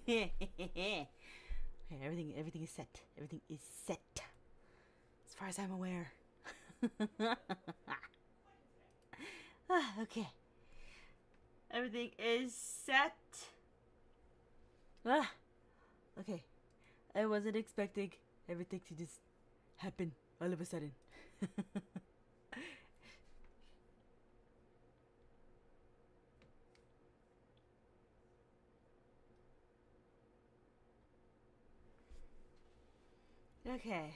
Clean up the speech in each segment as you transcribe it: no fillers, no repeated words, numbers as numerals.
Okay, everything is set. Everything is set. As far as I'm aware. Okay. Everything is set. Okay. I wasn't expecting everything to just happen all of a sudden. Okay.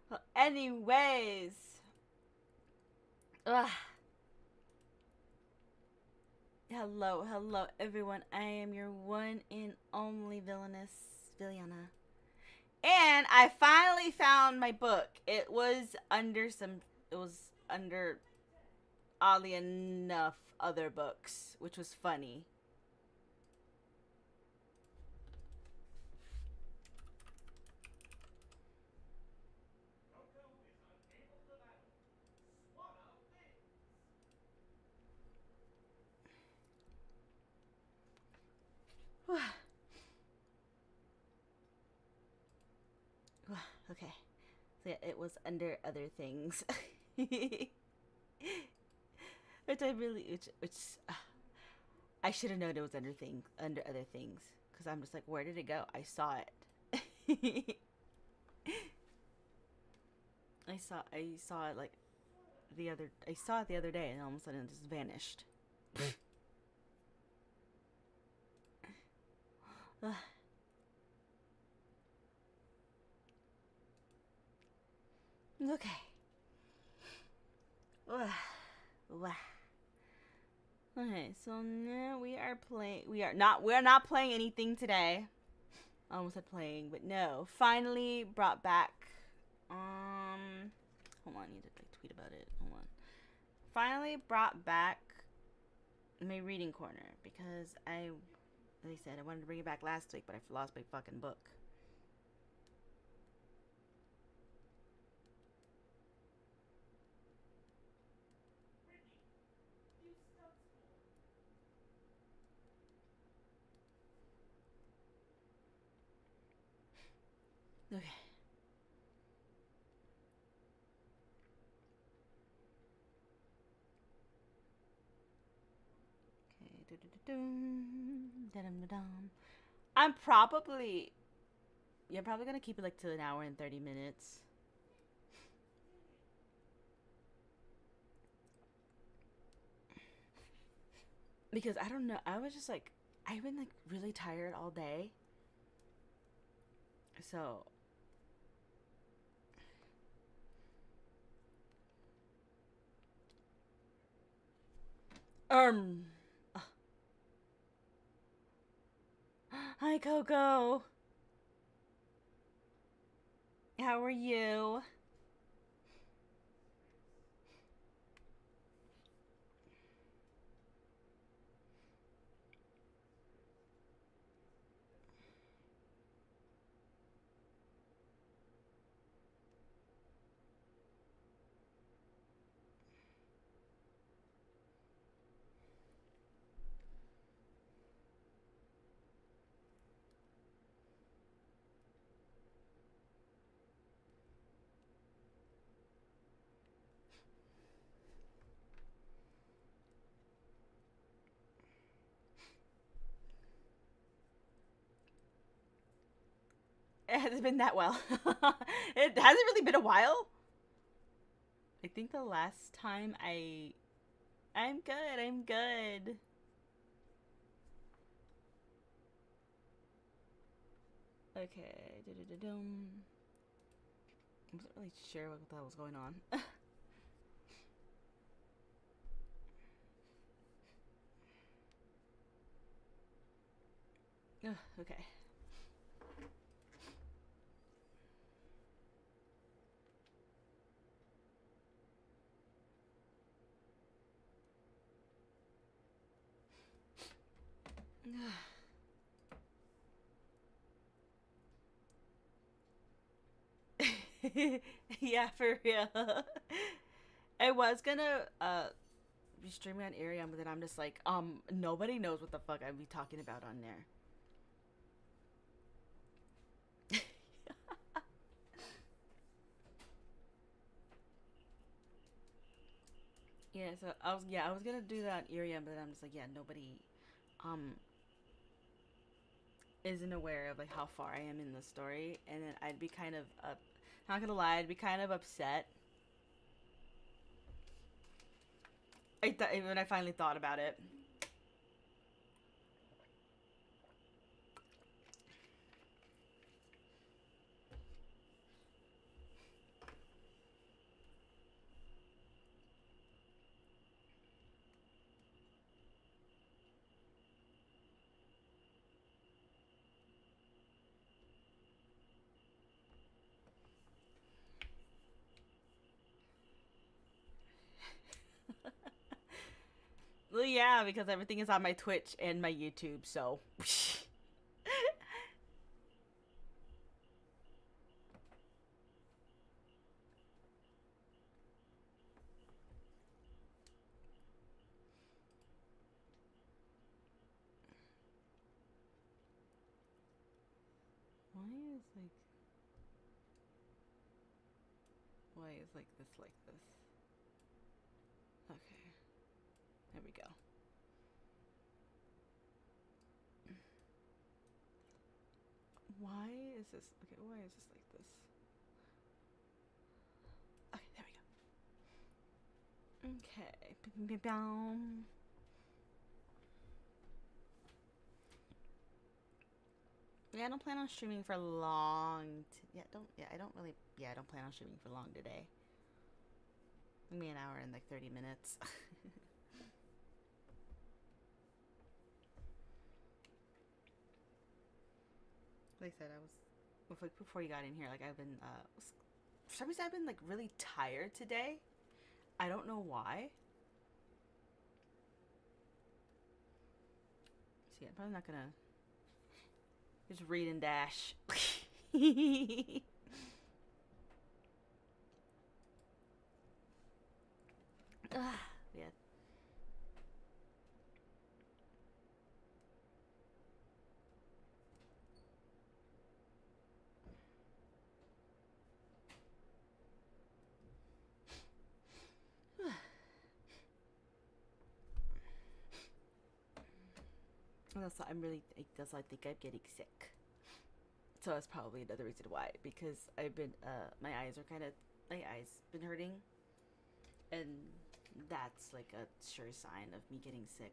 Well, anyways. Ugh. Hello, everyone. I am your one and only villainous, Villiana. And I finally found my book. It was under, oddly enough, other books, which was funny. Okay. So yeah, it was under other things. which I should have known it was under other things, because I'm just like, where did it go? I saw it. I saw it like I saw it the other day, and all of a sudden it just vanished. Okay. Okay, so now we're not playing anything today. I almost said playing, but no. Finally brought back hold on, I need to like tweet about it. Hold on. Finally brought back my reading corner, because as I said, I wanted to bring it back last week, but I lost my fucking book. Okay. I'm probably You're probably gonna keep it like to an hour and 30 minutes. Because I don't know, I was just like, I've been like really tired all day. So um Hi Coco. How are you? It hasn't been that well. It hasn't really been a while. I think the last time I'm good, I'm good. Okay. I wasn't really sure what the hell was going on. Okay. Yeah, for real. I was gonna be streaming on Arium, but then I'm just like, nobody knows what the fuck I'd be talking about on there. Yeah, so I was gonna do that area, but I'm just like, yeah, nobody um isn't aware of like how far I am in the story, and then I'd be kind of up. Not gonna lie, I'd be kind of upset. When I finally thought about it. Well, yeah, because everything is on my Twitch and my YouTube, so. Why is like. Why is like this like this? Okay. There we go. Why is this? Okay, why is this like this? Okay, there we go. Okay. Yeah, I don't plan on streaming for long. I don't really. Yeah, I don't plan on streaming for long today. Maybe an hour and like 30 minutes. Like I said, I was like before you got in here. Like I've been for some reason I've been like really tired today. I don't know why. See, I'm probably not gonna just read and dash. Yeah. I'm really. That's I think I'm getting sick. So that's probably another reason why. Because I've been. My eyes are kind of. My eyes been hurting, and that's like a sure sign of me getting sick.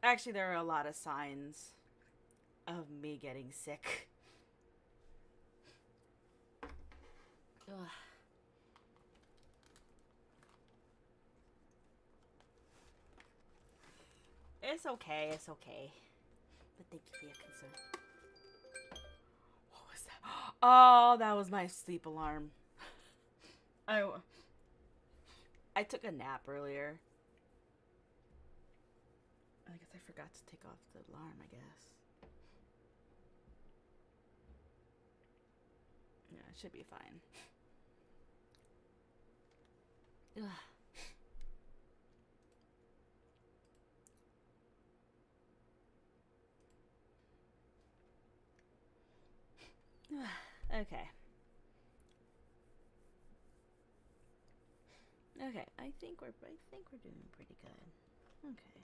Actually, there are a lot of signs of me getting sick. Ugh. It's okay. It's okay. But thank you for your concern. What was that? Oh, that was my sleep alarm. I I took a nap earlier. I guess I forgot to take off the alarm, I guess. Yeah, it should be fine. Ugh. Okay. Okay, I think we're doing pretty good. Okay.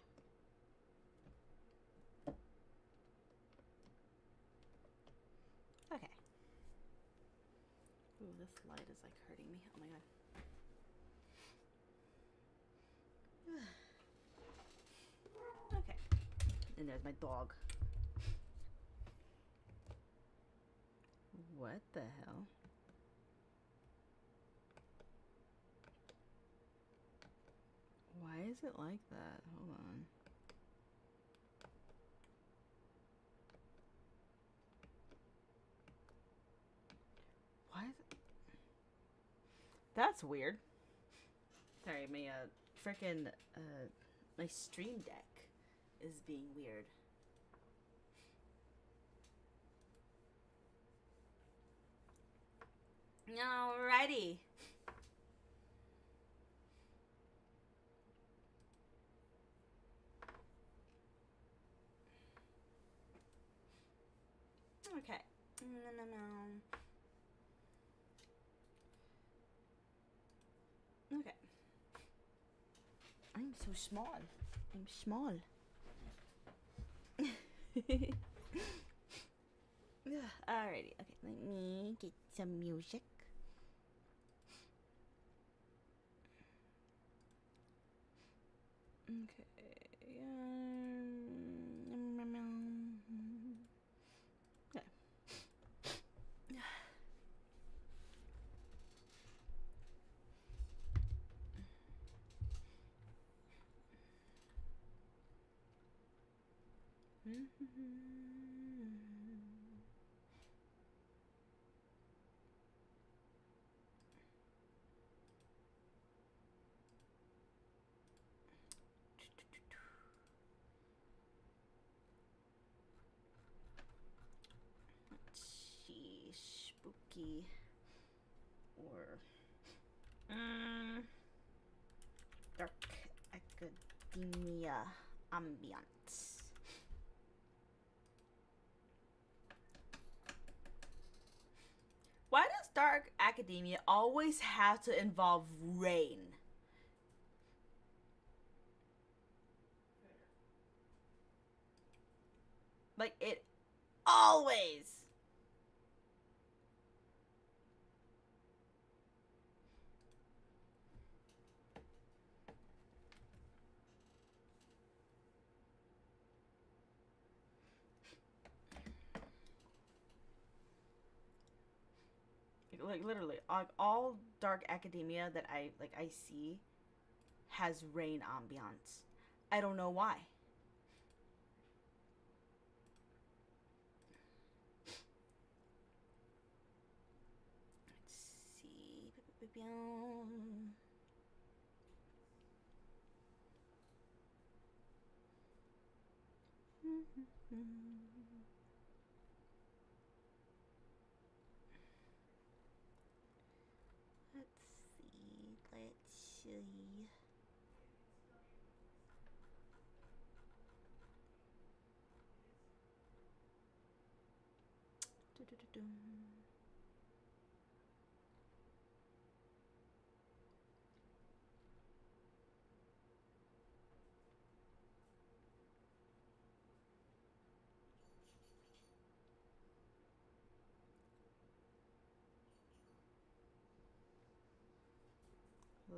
Okay. Ooh, this light is like hurting me. Oh my god. Okay. And there's my dog. What the hell? Why is it like that? Hold on. Why is it? That's weird. Sorry, my frickin' my stream deck is being weird. Alrighty. Okay. Okay. I'm so small. I'm small. Alrighty. Okay, let me get some music. Okay. Okay. Let's see, spooky or dark academia ambiance. Why does dark academia always have to involve rain? Like, it always. Like, literally, like, all dark academia that I see has rain ambiance. I don't know why. Let's see. Let's see.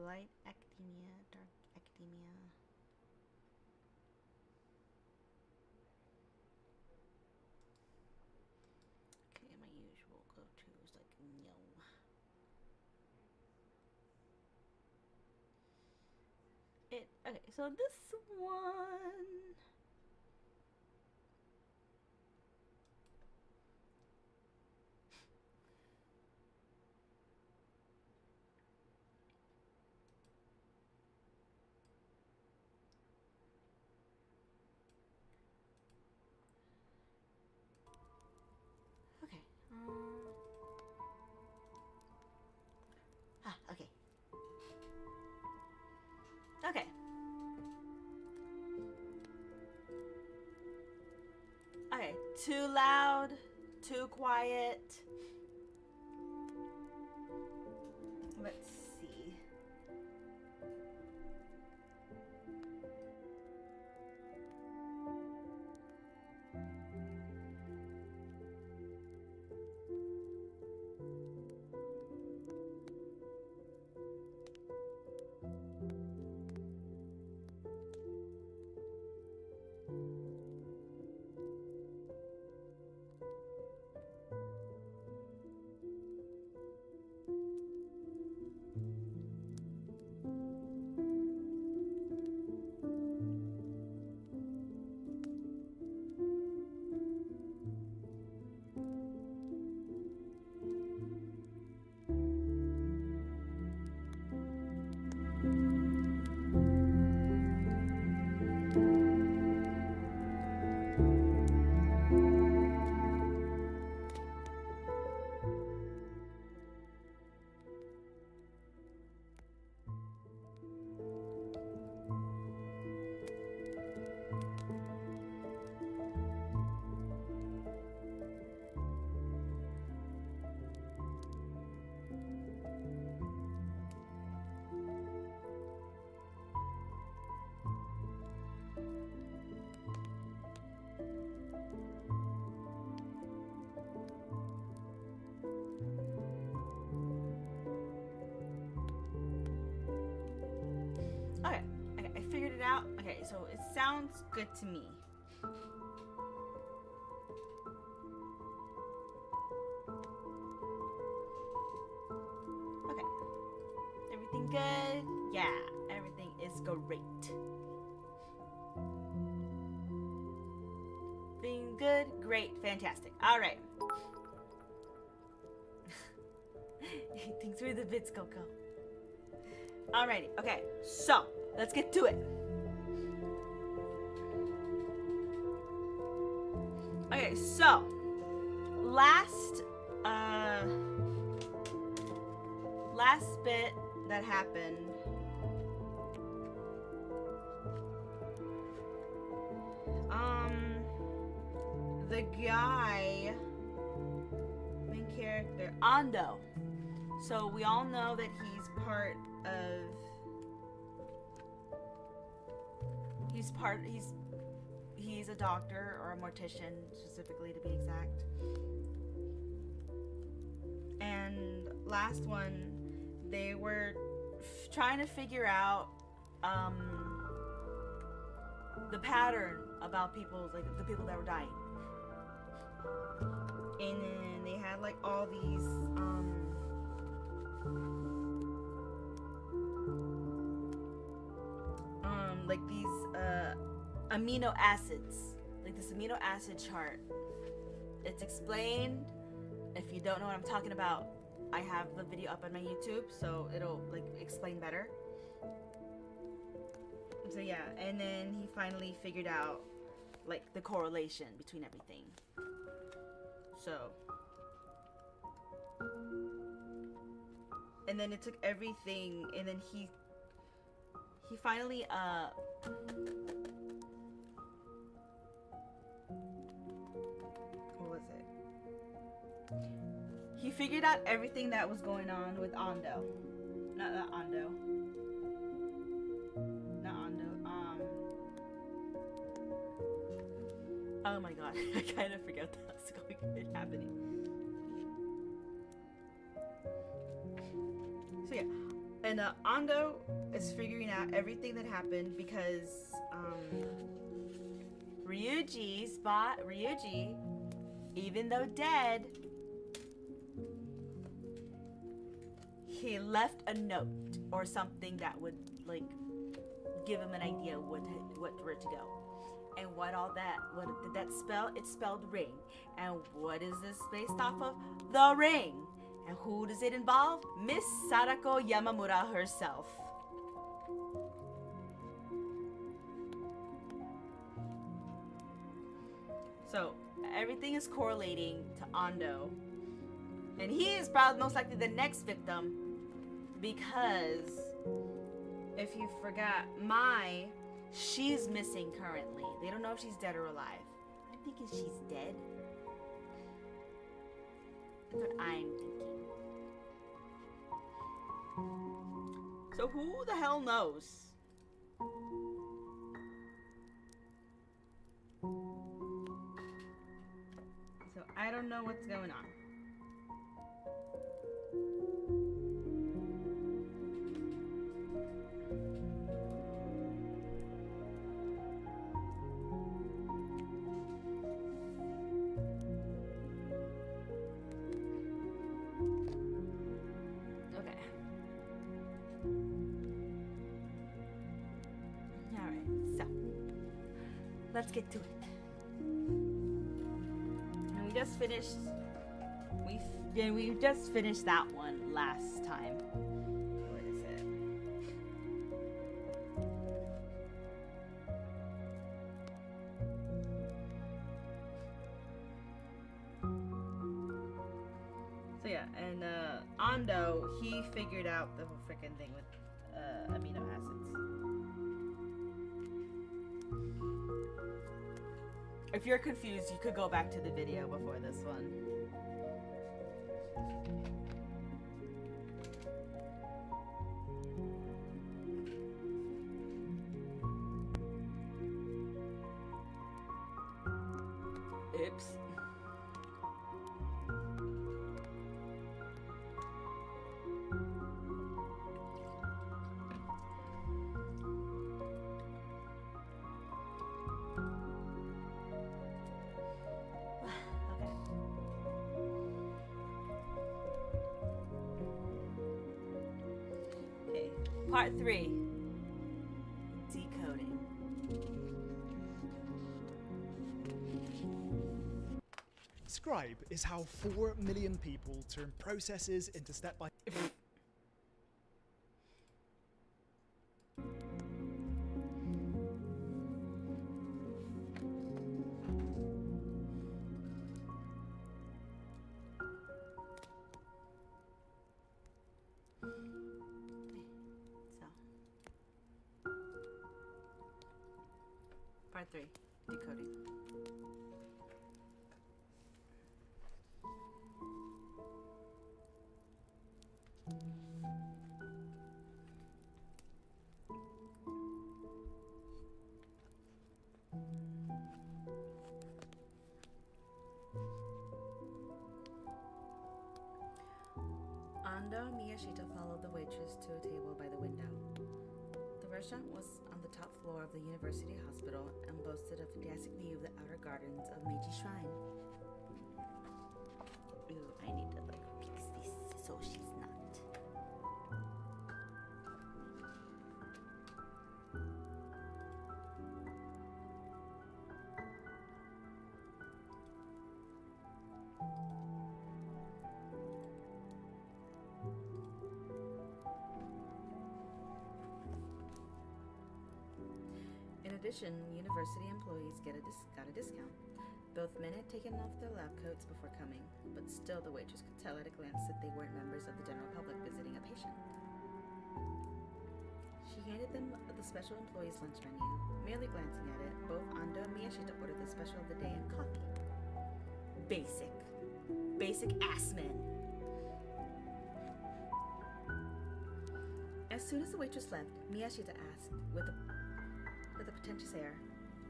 Light academia, dark academia. Okay, my usual go-to is like no. Okay, so this one. Okay. Okay. Okay. Okay. Too loud, too quiet. Let's see. So it sounds good to me. Okay. Everything good? Yeah, everything is great. Being good, great, fantastic. All right. Thanks for the bits, Coco. Alrighty, okay, so let's get to it. Okay, so last bit that happened. The guy, main character, Ando. So we all know that he's part of. He's a doctor or a mortician, specifically to be exact. And last one, they were trying to figure out the pattern about people, like the people that were dying. And then they had like all these like these amino acids, like this amino acid chart. It's explained. If you don't know what I'm talking about, I have the video up on my YouTube, so it'll like explain better. So yeah, and then he finally figured out like the correlation between everything. So, and then it took everything, and then he finally what was it? He figured out everything that was going on with Ando. Not Ando. Not Ando. Oh my god, I kind of forgot what's happening. So yeah, and Ando is figuring out everything that happened because Ryuji, even though dead, he left a note or something that would like give him an idea where to go. And what did that spell? It spelled ring. And what is this based off of? The ring. And who does it involve? Miss Sadako Yamamura herself. So everything is correlating to Ando. And he is probably most likely the next victim, because if you forgot, she's missing currently. They don't know if she's dead or alive. I'm thinking she's dead. That's what I'm thinking. So who the hell knows? So I don't know what's going on. Let's get to it. And we just finished. We just finished that one last time. What is it? So yeah, and Ando, he figured out the whole freaking thing with amino acids. If you're confused, you could go back to the video before this one. Oops. Part 3. Decoding. Scribe is how 4 million people turn processes into step-by... Part 3. Decoding. Ando and Miyashita followed the waitress to a table by the window. The restaurant was on the top floor of the university hospital and boasted a fantastic view of the outer gardens of Meiji Shrine. Ooh, I need to fix this so she's not. In addition, university employees got a discount. Both men had taken off their lab coats before coming, but still the waitress could tell at a glance that they weren't members of the general public visiting a patient. She handed them the special employees' lunch menu. Merely glancing at it, both Ando and Miyashita ordered the special of the day and coffee. Basic ass men. As soon as the waitress left, Miyashita asked, with a pretentious air,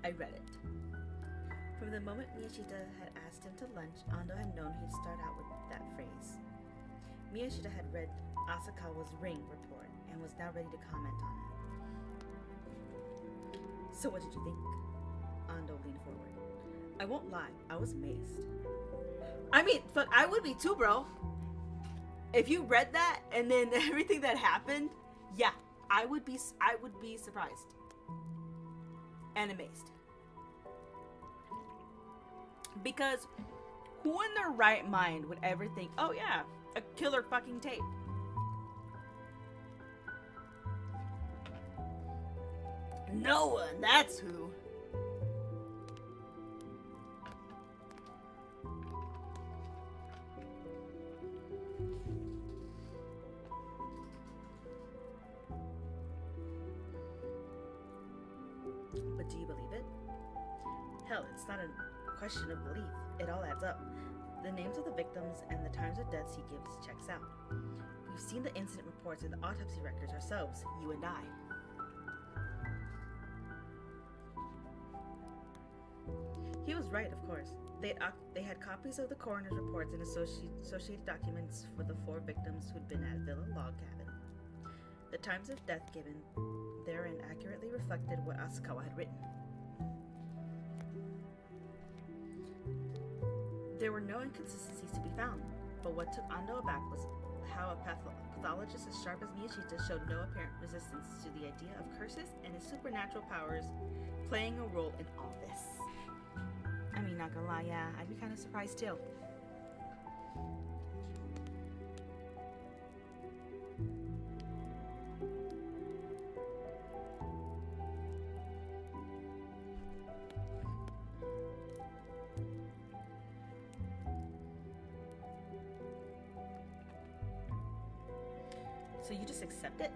"I read it." From the moment Miyashita had asked him to lunch, Ando had known he'd start out with that phrase. Miyashita had read Asakawa's ring report and was now ready to comment on it. "So what did you think?" Ando leaned forward. "I won't lie, I was amazed." I mean, fuck, I would be too, bro. If you read that and then everything that happened, yeah, I would be surprised and amazed. Because who in their right mind would ever think, oh yeah, a killer fucking tape? No one, that's who. But do you believe it? Hell, it's not a question of belief. It all adds up. The names of the victims and the times of deaths he gives checks out. We've seen the incident reports and the autopsy records ourselves, you and I. He was right, of course. They had copies of the coroner's reports and associated documents for the 4 victims who'd been at Villa Log Cabin. The times of death given therein accurately reflected what Asakawa had written. There were no inconsistencies to be found, but what took Ando aback was how a pathologist as sharp as Miyashita showed no apparent resistance to the idea of curses and his supernatural powers playing a role in all this. I mean, not gonna lie, yeah, I'd be kind of surprised too. So you just accept it?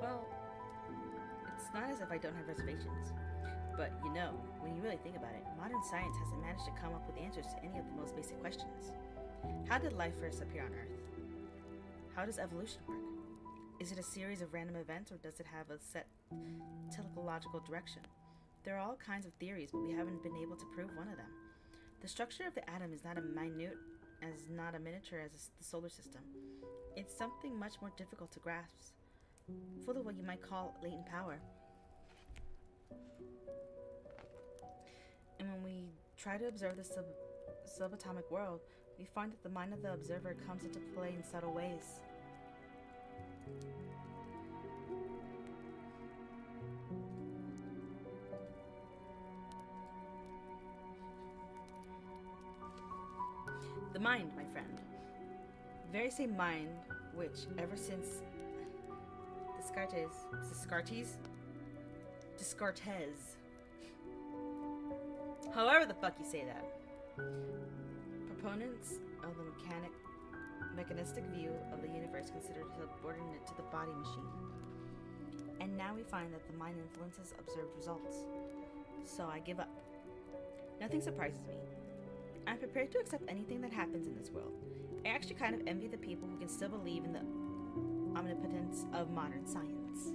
Well, it's not as if I don't have reservations. But you know, when you really think about it, modern science hasn't managed to come up with answers to any of the most basic questions. How did life first appear on Earth? How does evolution work? Is it a series of random events, or does it have a set teleological direction? There are all kinds of theories, but we haven't been able to prove one of them. The structure of the atom is not a miniature as the solar system. It's something much more difficult to grasp, full of what you might call latent power. And when we try to observe the subatomic world, we find that the mind of the observer comes into play in subtle ways. The mind, my friend. The very same mind which, ever since Descartes, however the fuck you say that, proponents of the mechanistic view of the universe considered subordinate to the body machine. And now we find that the mind influences observed results. So I give up. Nothing surprises me. I'm prepared to accept anything that happens in this world. I actually kind of envy the people who can still believe in the omnipotence of modern science.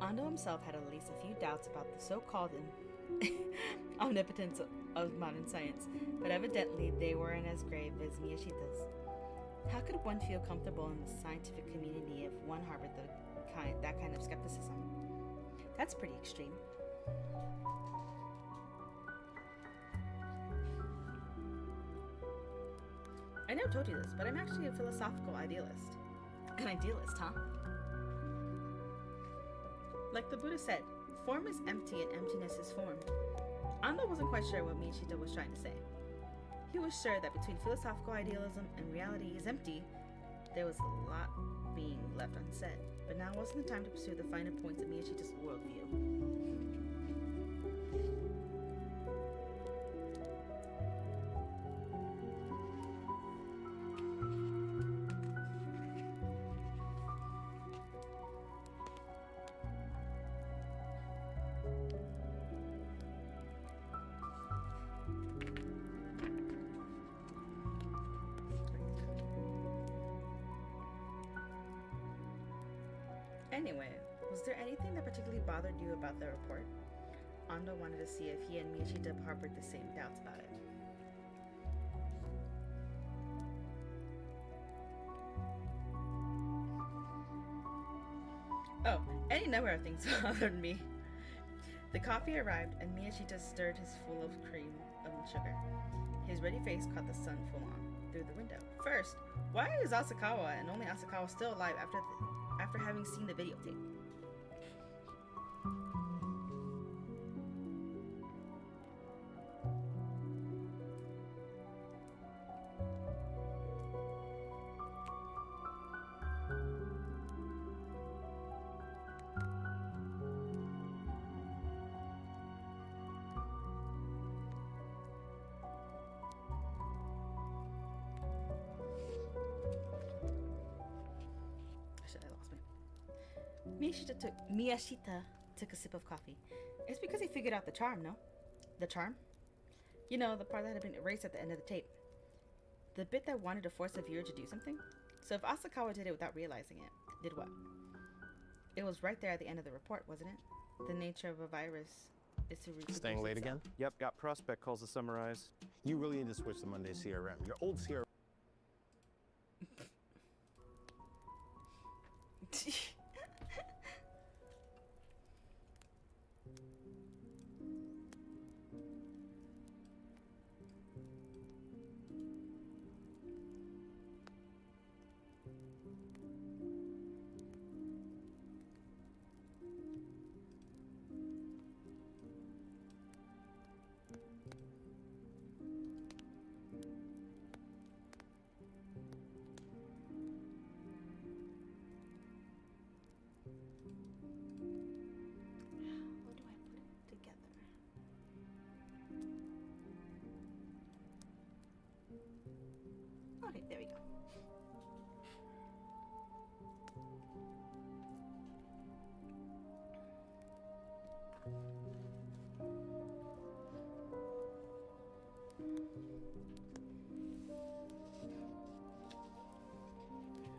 Ando himself had at least a few doubts about the so-called omnipotence of modern science, but evidently they weren't as grave as Miyashita's. How could one feel comfortable in the scientific community if one harbored that kind of skepticism? That's pretty extreme. I never told you this, but I'm actually a philosophical idealist. An idealist, huh? Like the Buddha said, form is empty and emptiness is form. Ando wasn't quite sure what Miyashita was trying to say. He was sure that between philosophical idealism and reality is empty, there was a lot being left unsaid. But now wasn't the time to pursue the finer points of Miyashita's worldview. Anyway, was there anything that particularly bothered you about the report? Ando wanted to see if he and Miyashita harbored the same doubts about it. Oh, any number of things bothered me. The coffee arrived and Miyashita stirred his full of cream and sugar. His ready face caught the sun full on through the window. First, why is Asakawa and only Asakawa still alive after having seen the videotape? Miyashita took a sip of coffee. It's because he figured out the charm, no? The charm? You know, the part that had been erased at the end of the tape. The bit that wanted to force the viewer to do something? So if Asakawa did it without realizing it, did what? It was right there at the end of the report, wasn't it? The nature of a virus is to reproduce Staying late itself. again? Yep, got prospect calls to summarize. You really need to switch to Monday CRM. Your old CRM. How do I put it together? Okay, there we go.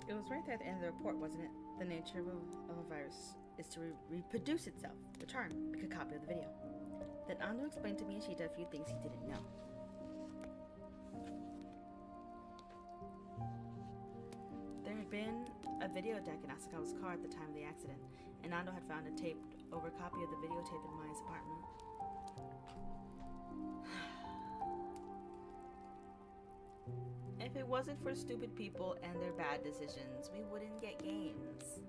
It was right there at the end of the report, wasn't it? The nature of a virus is to reproduce itself. The charm. Make a copy of the video. Then Ando explained to Miyashita a few things he didn't know. There had been a video deck in Asakawa's car at the time of the accident, and Ando had found a taped over copy of the videotape in Maya's apartment. If it wasn't for stupid people and their bad decisions, we wouldn't get games.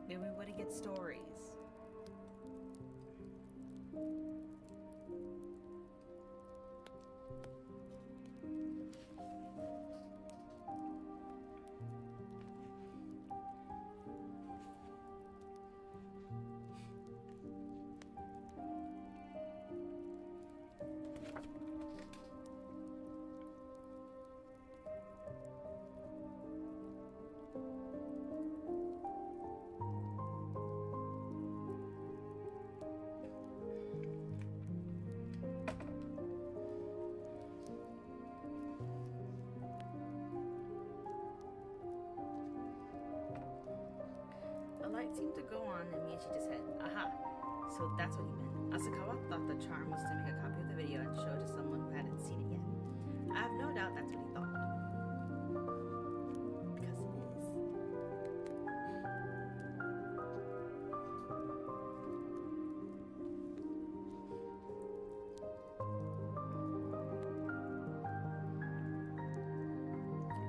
Maybe we wouldn't get stories. Seemed to go on, and Miyachi just said, "Aha! So that's what he meant." Asakawa thought the charm was to make a copy of the video and show it to someone who hadn't seen it yet. I have no doubt that's what he thought. Because it is.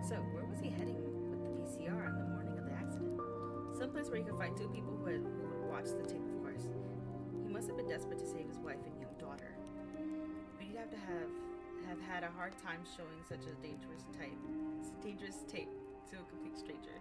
So, where was he heading with the VCR in the morning of the accident? Someplace where he could find two people who would watch the tape, of course. He must have been desperate to save his wife and young daughter. But he'd have to have had a hard time showing such a dangerous tape to a complete stranger.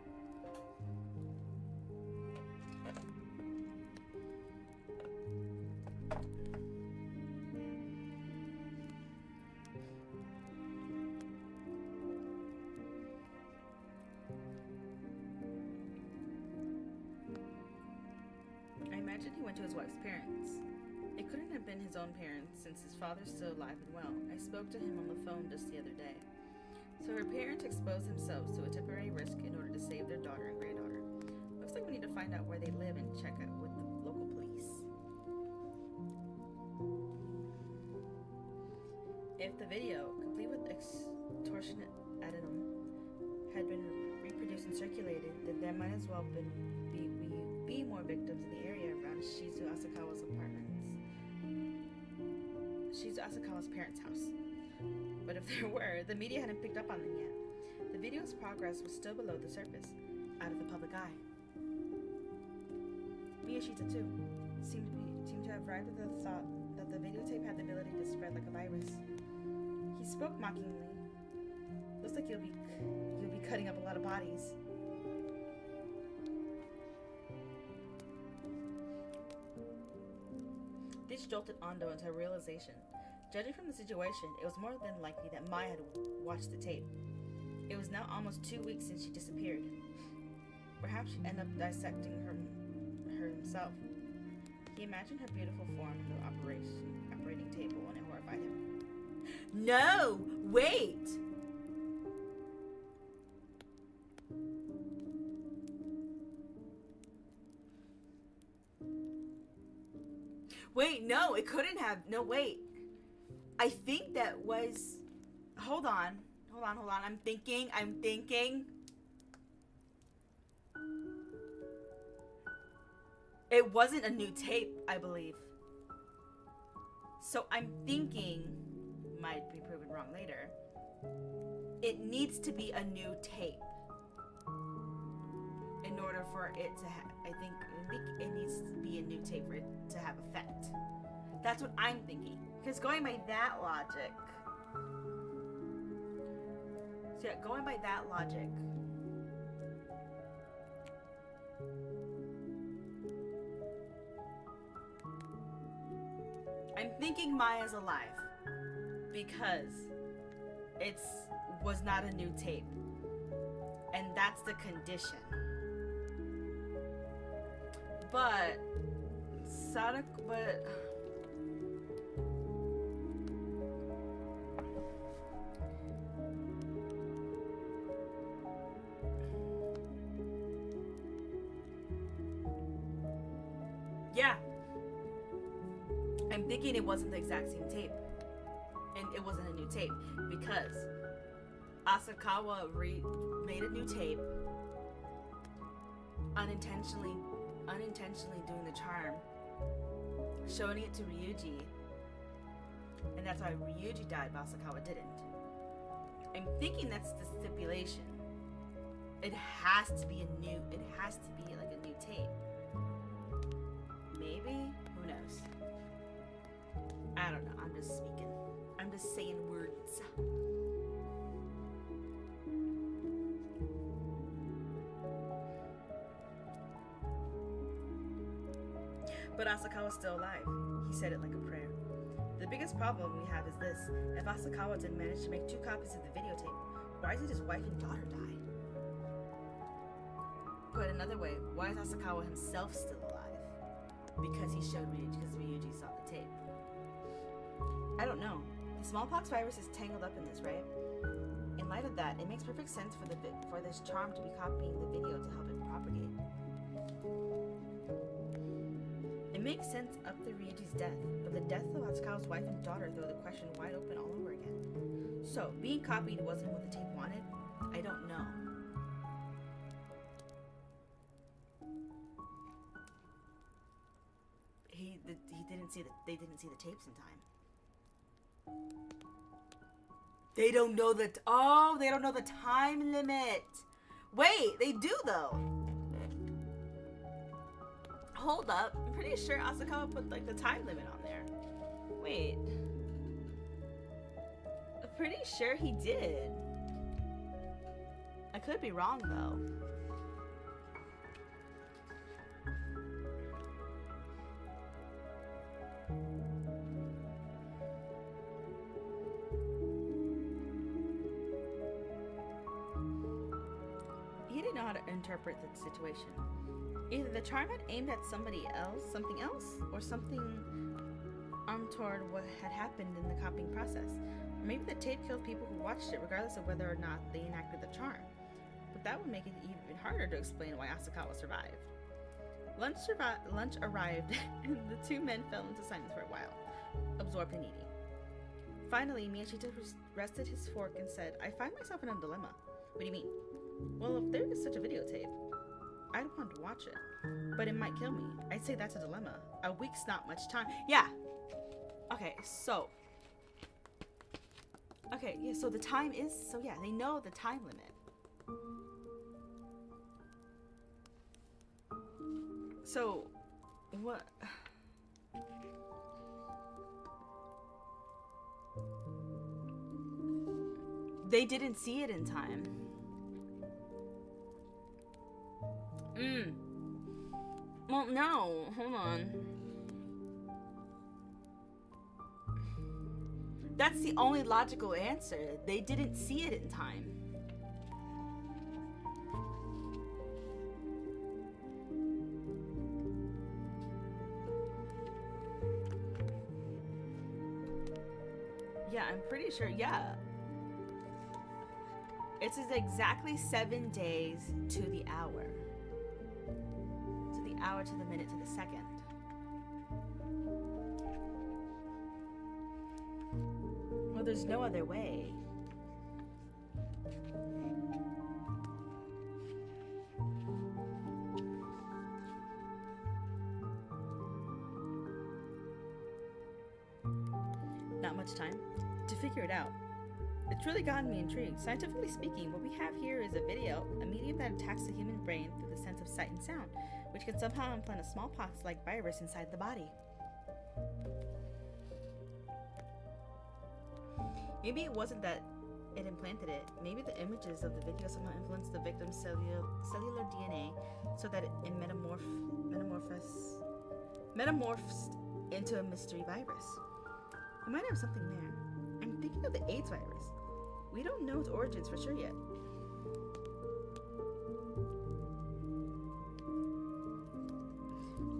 I imagine he went to his wife's parents. It couldn't have been his own parents, since his father's still alive and well. I spoke to him on the phone just the other day. So her parents exposed themselves to a temporary risk in order to save their daughter and granddaughter. Looks like we need to find out where they live and check out with the local police. If the video, complete with extortionate addendum, had been reproduced and circulated, then there might as well be more victims in the area around Shizu Asakawa's parents' house. But if there were, the media hadn't picked up on them yet. The video's progress was still below the surface, out of the public eye. Miyashita, too, seemed to have arrived at the thought that the videotape had the ability to spread like a virus. He spoke mockingly. Looks like you'll be cutting up a lot of bodies. This jolted Ando into a realization. Judging from the situation, it was more than likely that Maya had watched the tape. It was now almost 2 weeks since she disappeared. Perhaps she'd end up dissecting her himself. He imagined her beautiful form on the operating table, and it horrified him. No! Wait! Wait, no, it couldn't have. No, wait. I think that was... Hold on. I'm thinking. It wasn't a new tape, I believe. So I'm thinking, might be proven wrong later, it needs to be a new tape. In order for it to have, I think it needs to be a new tape for it to have effect. That's what I'm thinking. Because going by that logic, I'm thinking Maya's alive because it was not a new tape, and that's the condition. But yeah, I'm thinking it wasn't the exact same tape, and it wasn't a new tape because Asakawa made a new tape unintentionally doing the charm, showing it to Ryuji, and that's why Ryuji died, but Asakawa didn't. I'm thinking that's the stipulation. It has to be like a new tape. Maybe? Who knows? I don't know. I'm just speaking. I'm just saying words. But Asakawa's still alive. He said it like a prayer. The biggest problem we have is this. If Asakawa didn't manage to make 2 copies of the videotape, why did his wife and daughter die? Put another way, why is Asakawa himself still alive? Because he showed Ryuji, because Ryuji saw the tape. I don't know. The smallpox virus is tangled up in this, right? In light of that, it makes perfect sense for this charm to be copying the video to help it propagate. It makes sense up to Ryuji's death, but the death of Asakawa's wife and daughter throw the question wide open all over again. So, being copied wasn't what the tape wanted? I don't know. They didn't see the tapes in time. They don't know that. Oh, they don't know the time limit. Wait, they do though. Hold up, I'm pretty sure Asakawa put like the time limit on there. Wait, I'm pretty sure he did. I could be wrong though. He didn't know how to interpret the situation. Either the charm had aimed at something else, or something toward what had happened in the copying process. Or maybe the tape killed people who watched it regardless of whether or not they enacted the charm. But that would make it even harder to explain why Asakawa survived. Lunch arrived, and the 2 men fell into silence for a while, absorbed and eating. Finally, Miyashita rested his fork and said, I find myself in a dilemma. What do you mean? Well, if there is such a videotape, I'd want to watch it, but it might kill me. I'd say that's a dilemma. A week's not much time. Yeah. Okay, so. Okay, yeah, so the time is, so yeah, they know the time limit. So, what? They didn't see it in time. Well, no. Hold on. That's the only logical answer. They didn't see it in time. Yeah, I'm pretty sure. Yeah. It says exactly 7 days to the hour. To the hour, to the minute, to the second. Well, there's no other way. Not much time to figure it out. It's really gotten me intrigued. Scientifically speaking, what we have here is a video, a medium that attacks the human brain through the sense of sight and sound, which can somehow implant a smallpox-like virus inside the body. Maybe it wasn't that it implanted it. Maybe the images of the video somehow influenced the victim's cellular DNA so that it metamorphosed into a mystery virus. It might have something there. I'm thinking of the AIDS virus. We don't know its origins for sure yet.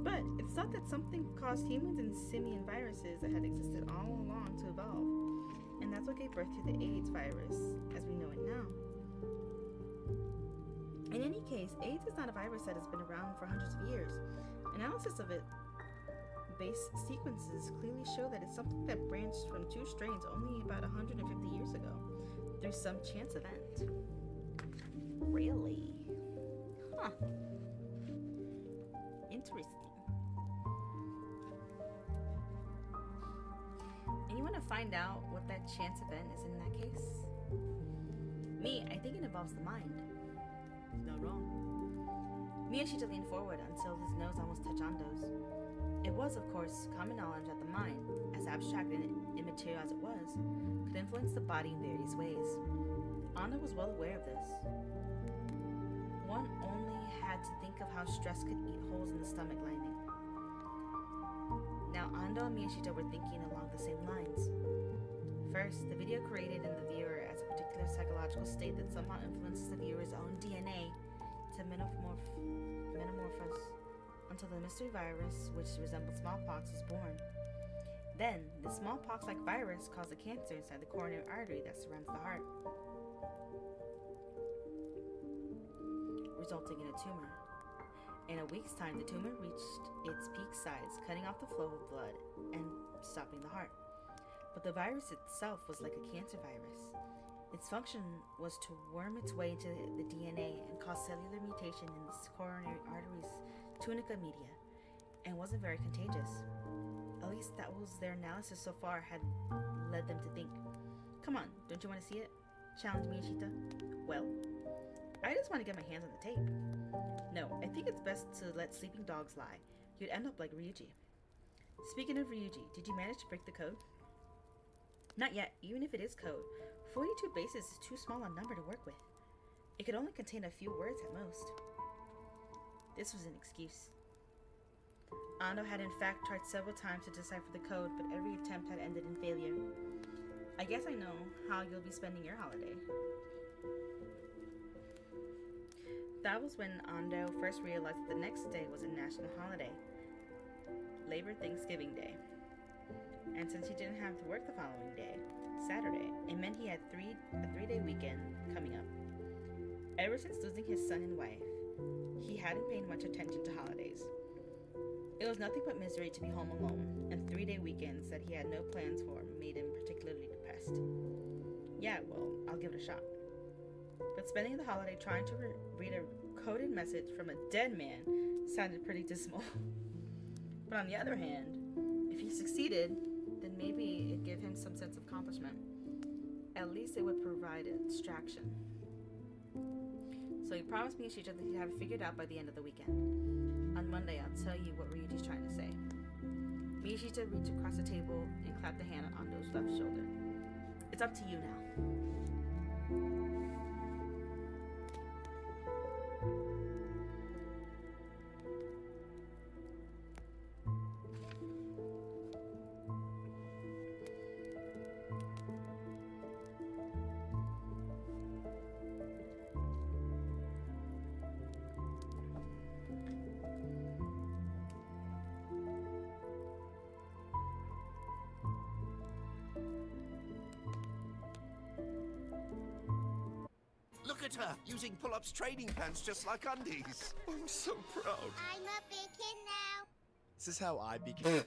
But it's thought that something caused humans and simian viruses that had existed all along to evolve. And that's what gave birth to the AIDS virus as we know it now. In any case, AIDS is not a virus that has been around for hundreds of years. Analysis of its base sequences clearly show that it's something that branched from 2 strains only about 150 years ago through some chance event. Really? Huh. Interesting. And you want to find out what that chance event is in that case? Me, I think it involves the mind. He's not wrong. Miyashita leaned forward until his nose almost touched Ando's. It was, of course, common knowledge that the mind, as abstract and immaterial as it was, could influence the body in various ways. Ando was well aware of this. One only had to think of how stress could eat holes in the stomach lining. Now, Ando and Miyashita were thinking along the same lines. First, the video created in the viewer as a particular psychological state that somehow influences the viewer's own DNA to metamorphose until the mystery virus, which resembled smallpox, was born. Then, the smallpox-like virus caused a cancer inside the coronary artery that surrounds the heart, resulting in a tumor. In a week's time, the tumor reached its peak size, cutting off the flow of blood and stopping the heart. But the virus itself was like a cancer virus. Its function was to worm its way into the DNA and cause cellular mutation in the coronary arteries tunica media, and wasn't very contagious. At least that was their analysis so far had led them to think. Come on, don't you want to see it? Challenged Miyashita. Well, I just want to get my hands on the tape. No, I think it's best to let sleeping dogs lie. You'd end up like Ryuji. Speaking of Ryuji, did you manage to break the code? Not yet, even if it is code. 42 bases is too small a number to work with. It could only contain a few words at most. This was an excuse. Ando had in fact tried several times to decipher the code, but every attempt had ended in failure. I guess I know how you'll be spending your holiday. That was when Ando first realized that the next day was a national holiday, Labor Thanksgiving Day. And since he didn't have to work the following day, Saturday, it meant he had a three-day weekend coming up. Ever since losing his son and wife, he hadn't paid much attention to holidays. It was nothing but misery to be home alone, and 3-day weekends that he had no plans for made him particularly depressed. Yeah, well, I'll give it a shot. But spending the holiday trying to read a coded message from a dead man sounded pretty dismal. But on the other hand, if he succeeded, then maybe it'd give him some sense of accomplishment. At least it would provide a distraction. So he promised Miyashita that he'd have it figured out by the end of the weekend. On Monday, I'll tell you what Ryuji's trying to say. Miyashita reached across the table and clapped a hand on Ando's left shoulder. It's up to you now. Look at her, using pull-ups training pants just like undies. I'm so proud. I'm a big kid now. Is this how I became?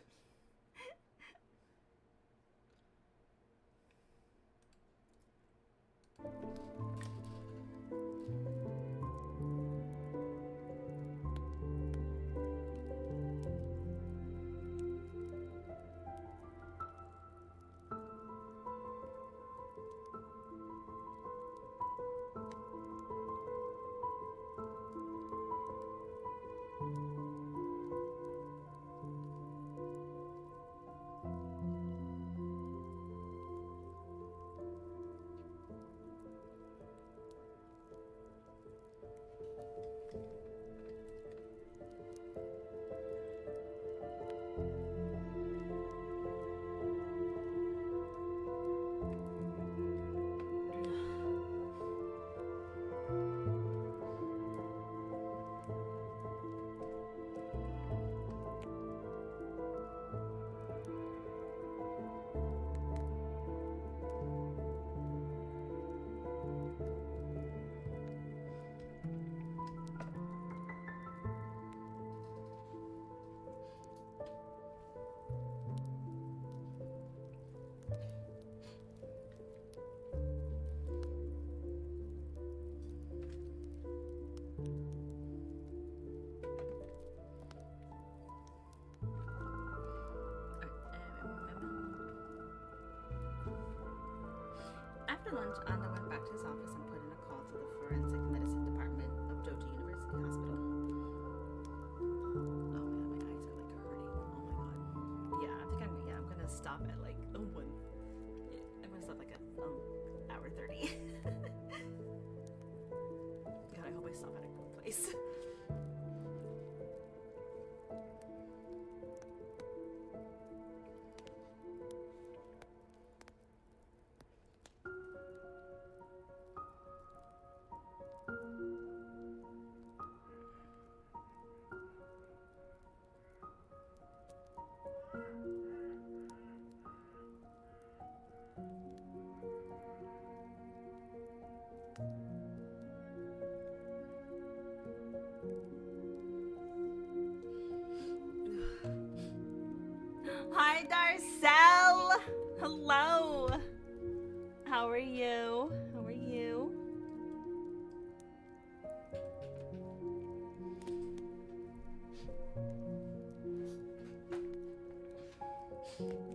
After lunch, Ando went back to his office and put in a call to the forensic medicine department of Joji University Hospital. Oh man, my eyes are like hurting. Oh my god. Yeah, I think I'm gonna stop at like I'm gonna stop like at hour 30. God, I hope I stop at a good place. Hi, Darcel! Hello! How are you? How are you?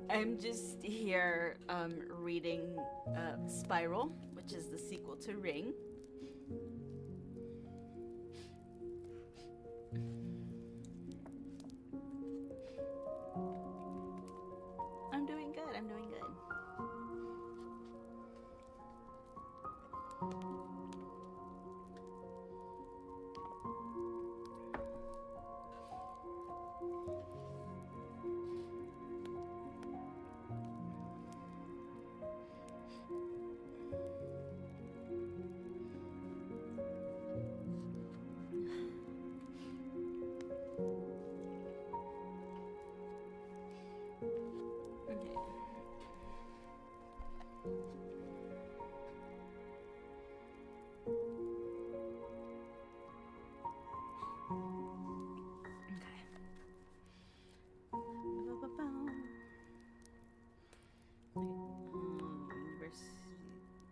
I'm just here reading Spiral, which is the sequel to Ring. I'm doing good. I'm doing good.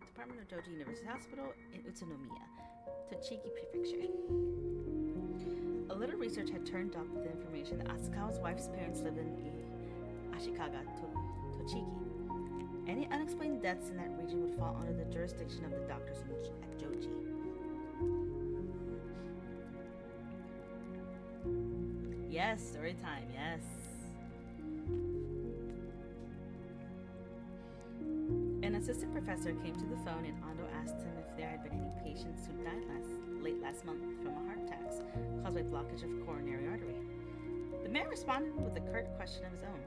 Department of Joji University Hospital in Utsunomiya, Tochigi Prefecture. A little research had turned up the information that Asakawa's wife's parents lived in Ashikaga, Tochigi. Any unexplained deaths in that region would fall under the jurisdiction of the doctors at Joji. Yes, story time, yes. An assistant professor came to the phone and Ando asked him if there had been any patients who died late last month from a heart attack caused by blockage of coronary artery. The man responded with a curt question of his own.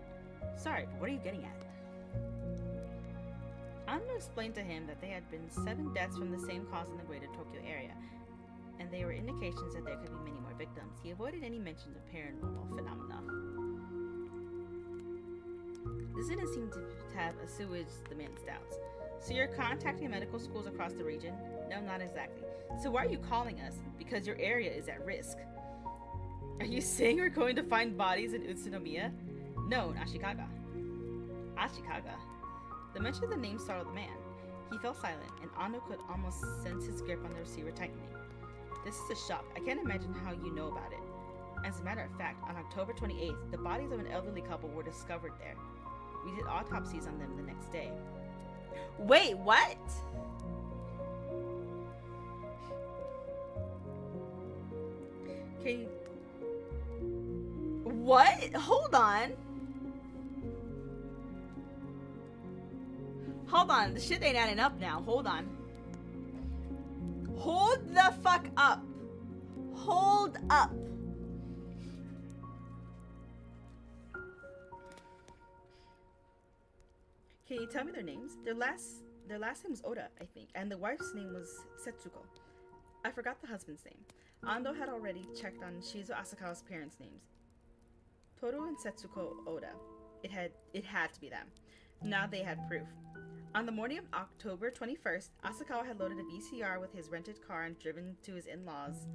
Sorry, but what are you getting at? Ando explained to him that there had been 7 deaths from the same cause in the greater Tokyo area, and they were indications that there could be many more victims. He avoided any mention of paranormal phenomena. This didn't seem to have assuaged the man's doubts. So you're contacting medical schools across the region? No, not exactly. So why are you calling us? Because your area is at risk. Are you saying we're going to find bodies in Utsunomiya? No, in Ashikaga. Ashikaga? The mention of the name startled the man. He fell silent, and Ando could almost sense his grip on the receiver tightening. This is a shock. I can't imagine how you know about it. As a matter of fact, on October 28th, the bodies of an elderly couple were discovered there. We did autopsies on them the next day. Wait, what? Okay. What? Hold on. Hold on. The shit ain't adding up now. Hold on. Hold the fuck up. Hold up. Can you tell me their names? Their last name was Oda, I think, and the wife's name was Setsuko. I forgot the husband's name. Ando had already checked on Shizuo Asakawa's parents' names. Toru and Setsuko Oda. It had to be them. Now they had proof. On the morning of October 21st, Asakawa had loaded a VCR with his rented car and driven to his in-laws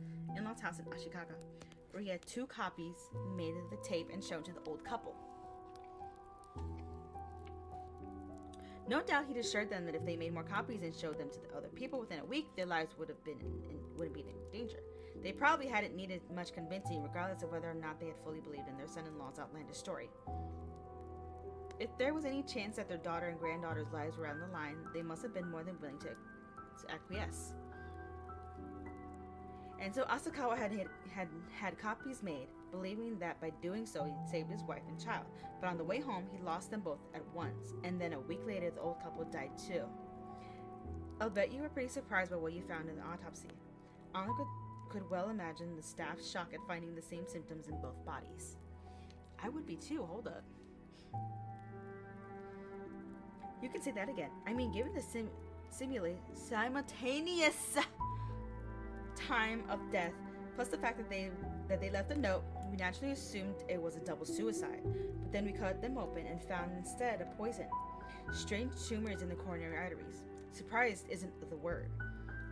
house in Ashikaga, where he had 2 copies made of the tape and shown to the old couple. No doubt he'd assured them that if they made more copies and showed them to the other people within a week, their lives wouldn't be in danger. They probably hadn't needed much convincing, regardless of whether or not they had fully believed in their son-in-law's outlandish story. If there was any chance that their daughter and granddaughter's lives were on the line, they must have been more than willing to acquiesce. And so Asakawa had copies made, believing that by doing so he'd saved his wife and child. But on the way home, he lost them both at once, and then a week later, the old couple died too. I'll bet you were pretty surprised by what you found in the autopsy. Anna could well imagine the staff's shock at finding the same symptoms in both bodies. I would be too. Hold up. You can say that again. I mean, given the simultaneous time of death, plus the fact that they left a note, we naturally assumed it was a double suicide. But then we cut them open and found instead a poison. Strange tumors in the coronary arteries. Surprised isn't the word.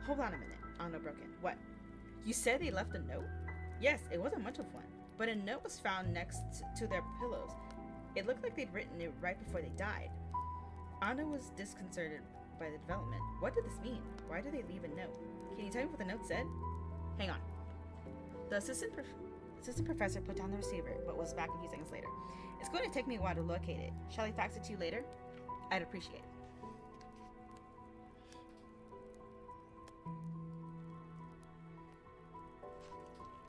Hold on a minute. Anno broke in. What? You said they left a note? Yes, it wasn't much of one, but a note was found next to their pillows. It looked like they'd written it right before they died. Anna was disconcerted by the development. What did this mean? Why did they leave a note? Can you tell me what the note said? Hang on. The assistant professor put down the receiver, but was back a few seconds later. It's going to take me a while to locate it. Shall I fax it to you later? I'd appreciate it.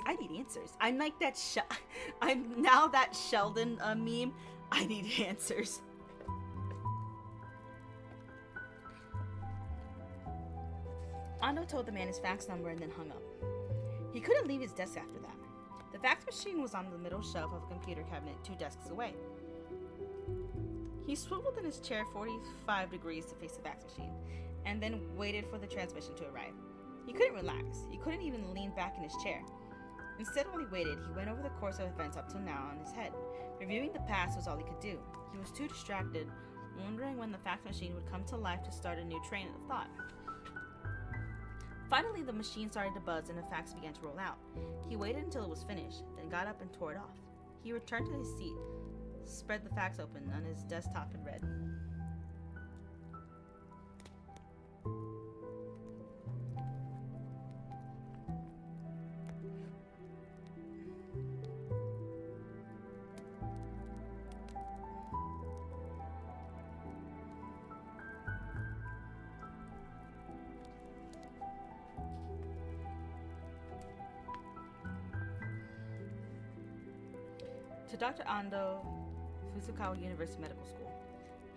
I need answers. I'm like that I'm now that Sheldon meme. I need answers. Ando told the man his fax number and then hung up. He couldn't leave his desk after that. The fax machine was on the middle shelf of a computer cabinet 2 desks away. He swiveled in his chair 45 degrees to face the fax machine, and then waited for the transmission to arrive. He couldn't relax. He couldn't even lean back in his chair. Instead, while he waited, he went over the course of events up till now on his head. Reviewing the past was all he could do. He was too distracted, wondering when the fax machine would come to life to start a new train of thought. Finally, the machine started to buzz and the fax began to roll out. He waited until it was finished, then got up and tore it off. He returned to his seat, spread the fax open on his desktop, and read. To Dr. Ando, Fusukawa University Medical School.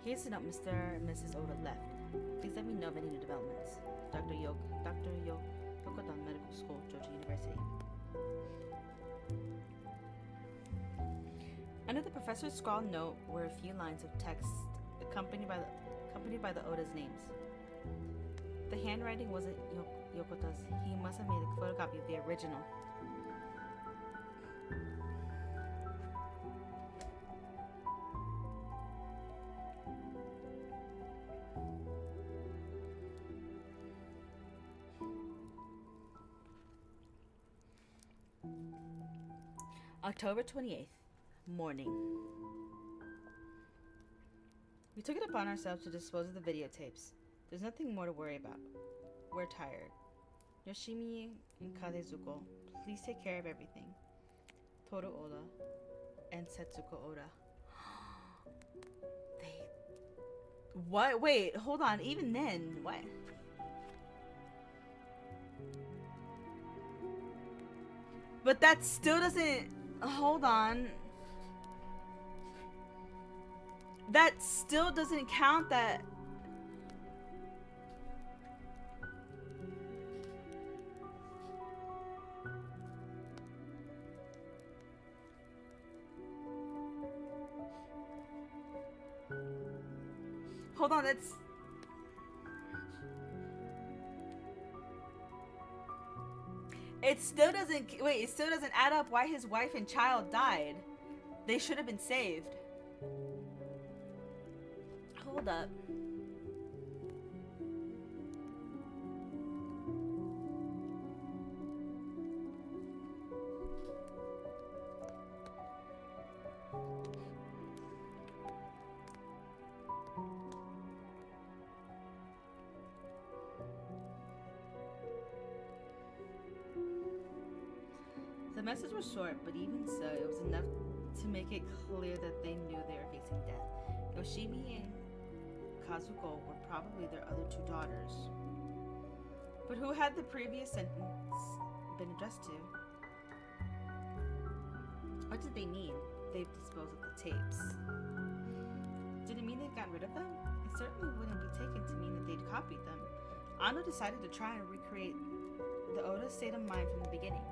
Here's the note Mr. and Mrs. Oda left. Please let me know of any new developments. Dr. Yokota Medical School, Georgia University. Under the professor's scrawled note were a few lines of text accompanied by the Oda's names. The handwriting wasn't Yokota's. He must have made a photocopy of the original. October 28th, morning. We took it upon ourselves to dispose of the videotapes. There's nothing more to worry about. We're tired. Yoshimi and Kadezuko, please take care of everything. Toru Oda and Setsuko Oda. What? Wait, hold on. Even then, what? But that still doesn't... Hold on. That still doesn't count that... Hold on, that's... It still doesn't... Wait, it still doesn't add up why his wife and child died. They should have been saved. Hold up. The message was short, but even so, it was enough to make it clear that they knew they were facing death. Yoshimi and Kazuko were probably their other two daughters. But who had the previous sentence been addressed to? What did they mean? They've disposed of the tapes. Did it mean they've gotten rid of them? It certainly wouldn't be taken to mean that they'd copied them. Ando decided to try and recreate the Oda state of mind from the beginning.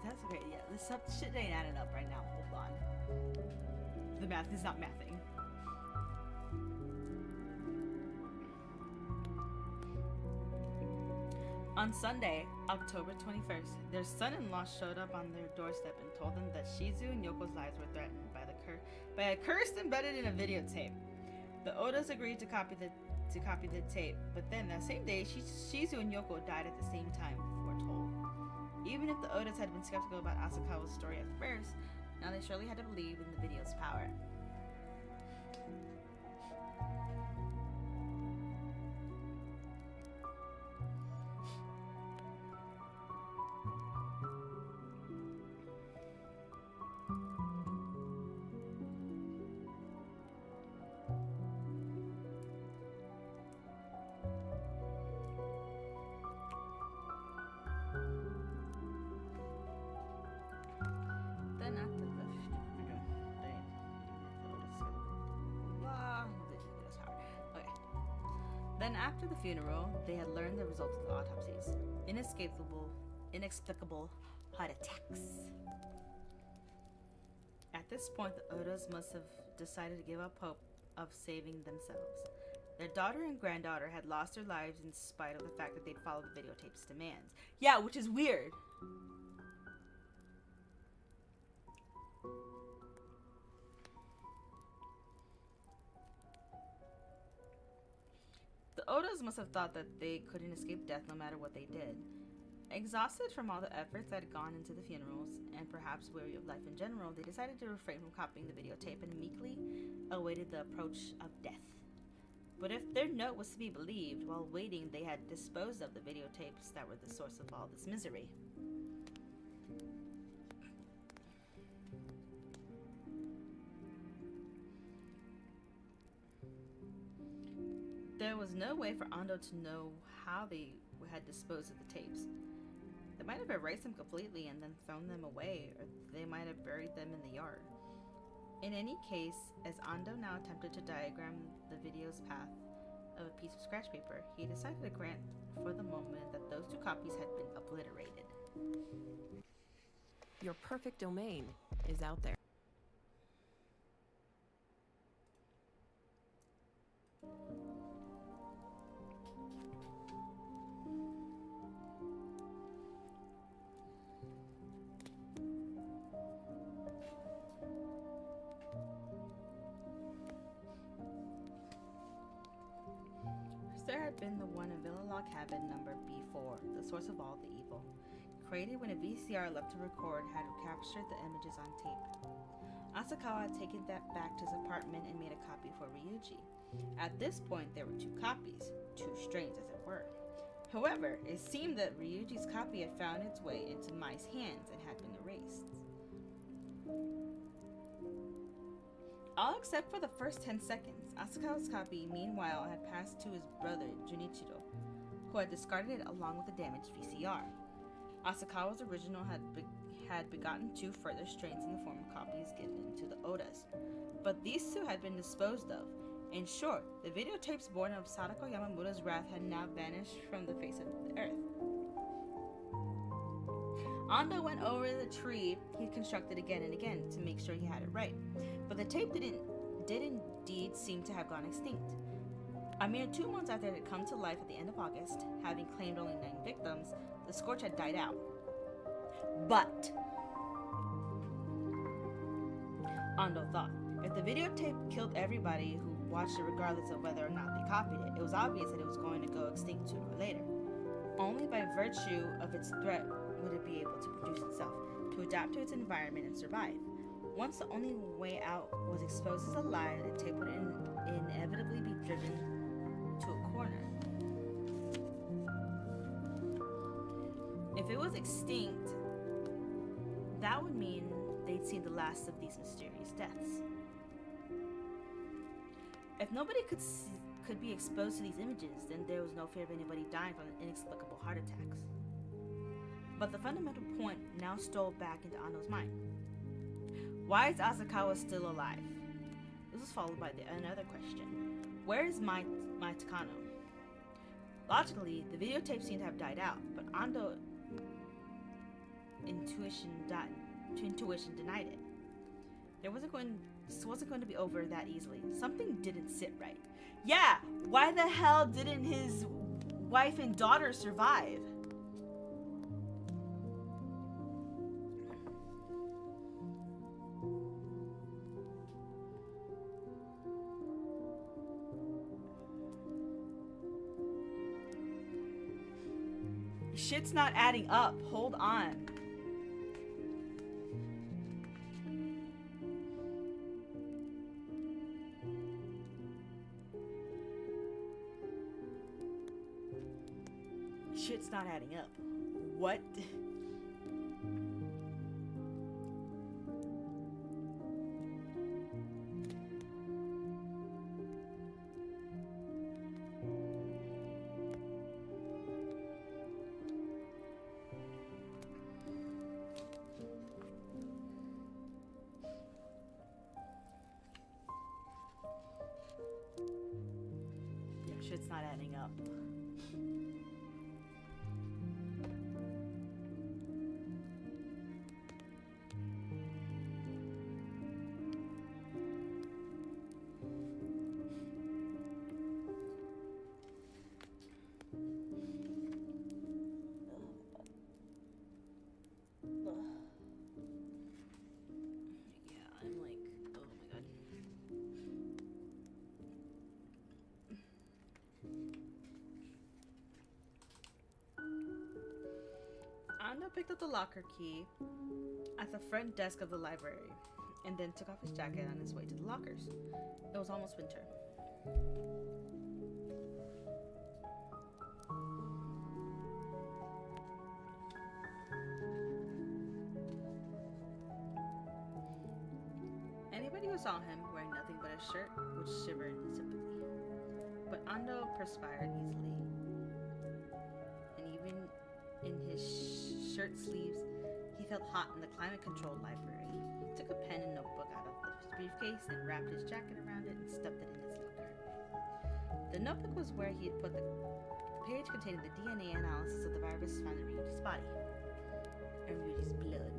That's okay, yeah, this shit ain't adding up right now. Hold on. The math is not mathing. On Sunday, October 21st, their son-in-law showed up on their doorstep and told them that Shizu and Yoko's lives were threatened by a curse embedded in a videotape. The Odas agreed to copy the tape, but then that same day, Shizu and Yoko died at the same time, foretold. Even if the Odas had been skeptical about Asakawa's story at first, now they surely had to believe in the video's power. Then after the funeral, they had learned the results of the autopsies. Inexplicable heart attacks. At this point, the Odas must have decided to give up hope of saving themselves. Their daughter and granddaughter had lost their lives in spite of the fact that they'd followed the videotape's demands. Yeah, which is weird. The Odas must have thought that they couldn't escape death no matter what they did. Exhausted from all the efforts that had gone into the funerals, and perhaps weary of life in general, they decided to refrain from copying the videotape and meekly awaited the approach of death. But if their note was to be believed, while waiting they had disposed of the videotapes that were the source of all this misery. There was no way for Ando to know how they had disposed of the tapes. They might have erased them completely and then thrown them away, or they might have buried them in the yard. In any case, as Ando now attempted to diagram the video's path of a piece of scratch paper, he decided to grant for the moment that those two copies had been obliterated. Your perfect domain is out there. There had been the one in Villa Log Cabin number B4, the source of all the evil. Created when a VCR left to record had captured the images on tape. Asakawa had taken that back to his apartment and made a copy for Ryuji. At this point, there were two copies, two strains as it were. However, it seemed that Ryuji's copy had found its way into Mai's hands and had been erased. All except for the first 10 seconds. Asakawa's copy, meanwhile, had passed to his brother, Junichiro, who had discarded it along with the damaged VCR. Asakawa's original had begotten two further strains in the form of copies given to the Odas. But these two had been disposed of. In short, the videotapes born of Sadako Yamamoto's wrath had now vanished from the face of the earth. Ando went over the tree he constructed again and again to make sure he had it right, but the tape did indeed seem to have gone extinct. A mere 2 months after it had come to life at the end of August, having claimed only 9 victims, the scorch had died out. But Ando thought, if the videotape killed everybody who watched it regardless of whether or not they copied it, it was obvious that it was going to go extinct sooner or later. Only by virtue of its threat would it be able to produce itself, to adapt to its environment and survive. Once the only way out was exposed as a lie, the tape would inevitably be driven to a corner. If it was extinct, that would mean they'd seen the last of these mysterious deaths. If nobody could be exposed to these images, then there was no fear of anybody dying from inexplicable heart attacks. But the fundamental point now stole back into Ando's mind. Why is Asakawa still alive? This was followed by another question. Where is my Takano? Logically, the videotape seemed to have died out, but Ando intuition denied it. This wasn't going to be over that easily. Something didn't sit right. Yeah, why the hell didn't his wife and daughter survive? Shit's not adding up. Hold on. Shit's not adding up. What? Yeah, shit's not adding up. Ando picked up the locker key at the front desk of the library and then took off his jacket on his way to the lockers. It was almost winter. Anybody who saw him wearing nothing but a shirt would shiver in sympathy. But Ando perspired easily, and even in his shirt sleeves, he felt hot in the climate-controlled library. He took a pen and notebook out of the briefcase and wrapped his jacket around it and stuffed it in his locker. The notebook was where he had put the page containing the DNA analysis of the virus found in Ryuji's body. And Ryuji's blood.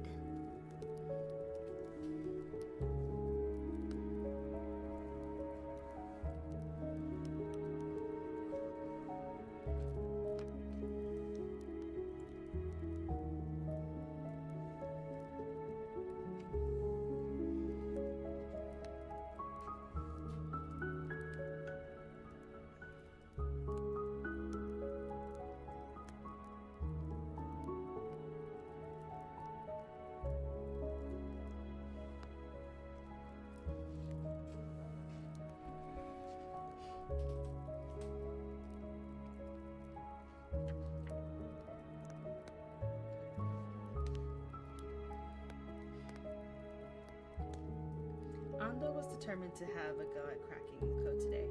Ando was determined to have a go at cracking the code today,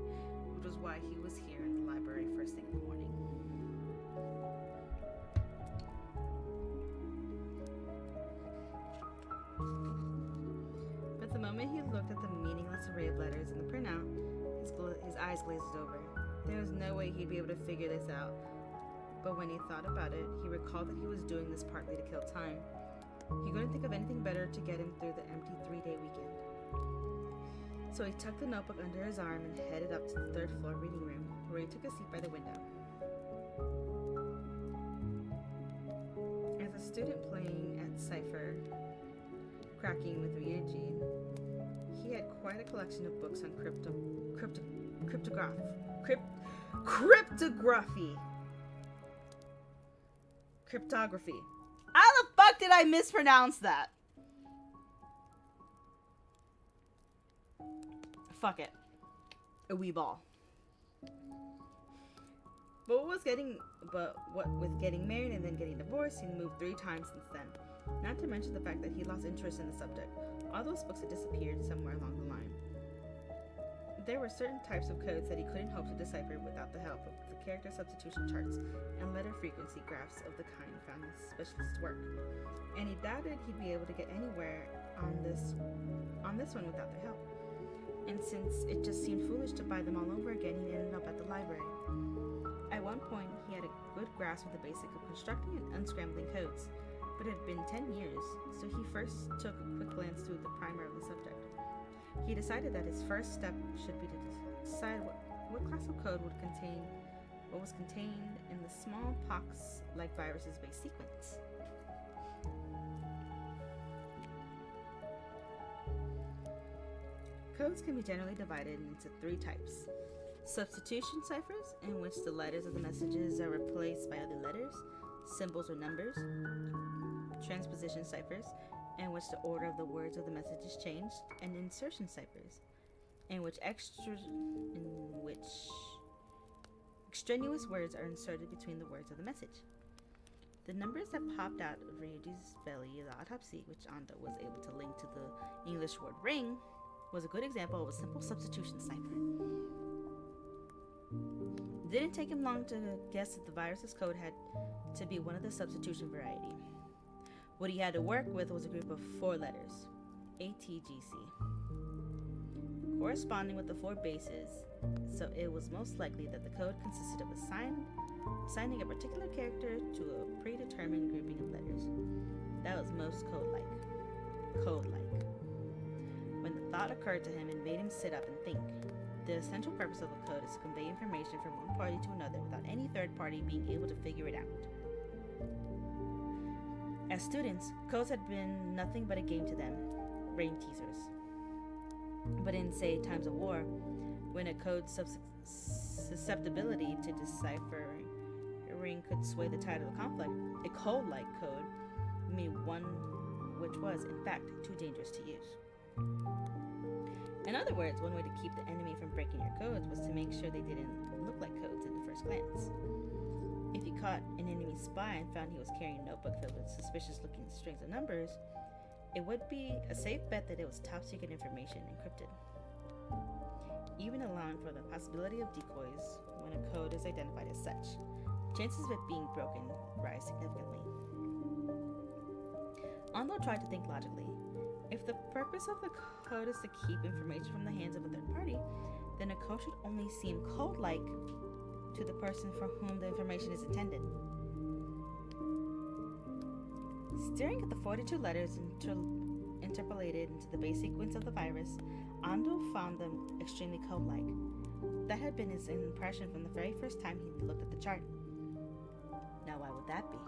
which was why he was here in the library first thing in the morning. But the moment he looked at the meaningless array of letters in the printout, his eyes glazed over. There was no way he'd be able to figure this out. But when he thought about it, he recalled that he was doing this partly to kill time. He couldn't think of anything better to get him through the empty 3-day weekend. So he tucked the notebook under his arm and headed up to the 3rd floor reading room, where he took a seat by the window. As a student playing at Cypher, cracking with Ryuji, he had quite a collection of books on cryptography. Cryptography. How the fuck did I mispronounce that? Fuck it. A wee ball. But what with getting married and then getting divorced, he moved 3 times since then. Not to mention the fact that he lost interest in the subject. All those books had disappeared somewhere along the line. There were certain types of codes that he couldn't hope to decipher without the help of the character substitution charts and letter frequency graphs of the kind found in specialist work. And he doubted he'd be able to get anywhere on this one without their help. And since it just seemed foolish to buy them all over again, he ended up at the library. At one point, he had a good grasp of the basic of constructing and unscrambling codes, but it had been 10 years, so he first took a quick glance through the primer of the subject. He decided that his first step should be to decide what class of code would contain what was contained in the smallpox-like virus's base sequence. Codes can be generally divided into 3 types. Substitution ciphers, in which the letters of the messages are replaced by other letters, symbols, or numbers. Transposition ciphers, in which the order of the words of the message is changed. And insertion ciphers, in which extraneous words are inserted between the words of the message. The numbers that popped out of Ryuji's belly in the autopsy, which Ando was able to link to the English word ring, was a good example of a simple substitution cipher. It didn't take him long to guess that the virus's code had to be one of the substitution variety. What he had to work with was a group of 4 letters, ATGC, corresponding with the 4 bases, so it was most likely that the code consisted of assigning a particular character to a predetermined grouping of letters. That was most code-like. When the thought occurred to him, it made him sit up and think. The essential purpose of a code is to convey information from one party to another without any third party being able to figure it out. As students, codes had been nothing but a game to them, brain teasers. But in, say, times of war, when a code's susceptibility to deciphering could sway the tide of the conflict, a code-like code made one which was, in fact, too dangerous to use. In other words, one way to keep the enemy from breaking your codes was to make sure they didn't look like codes at the first glance. If you caught an enemy spy and found he was carrying a notebook filled with suspicious-looking strings of numbers, it would be a safe bet that it was top-secret information encrypted, even allowing for the possibility of decoys when a code is identified as such. Chances of it being broken rise significantly. Ando tried to think logically. If the purpose of the code is to keep information from the hands of a third party, then a code should only seem code-like to the person for whom the information is intended. Staring at the 42 letters interpolated into the base sequence of the virus, Ando found them extremely code-like. That had been his impression from the very first time he looked at the chart. Now why would that be?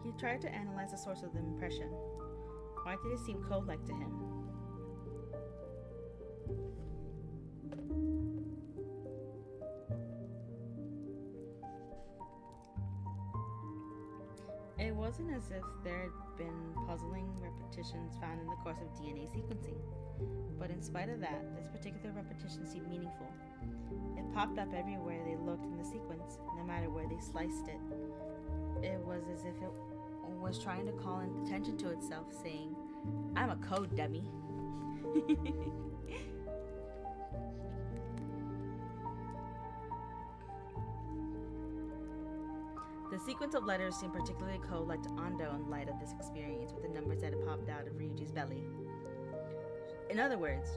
He tried to analyze the source of the impression. Why did it seem code-like to him? It wasn't as if there had been puzzling repetitions found in the course of DNA sequencing. But in spite of that, this particular repetition seemed meaningful. It popped up everywhere they looked in the sequence, no matter where they sliced it. It was as if it was trying to call attention to itself, saying, "I'm a code dummy." The sequence of letters seemed particularly code-like to Ando in light of this experience with the numbers that had popped out of Ryuji's belly. In other words,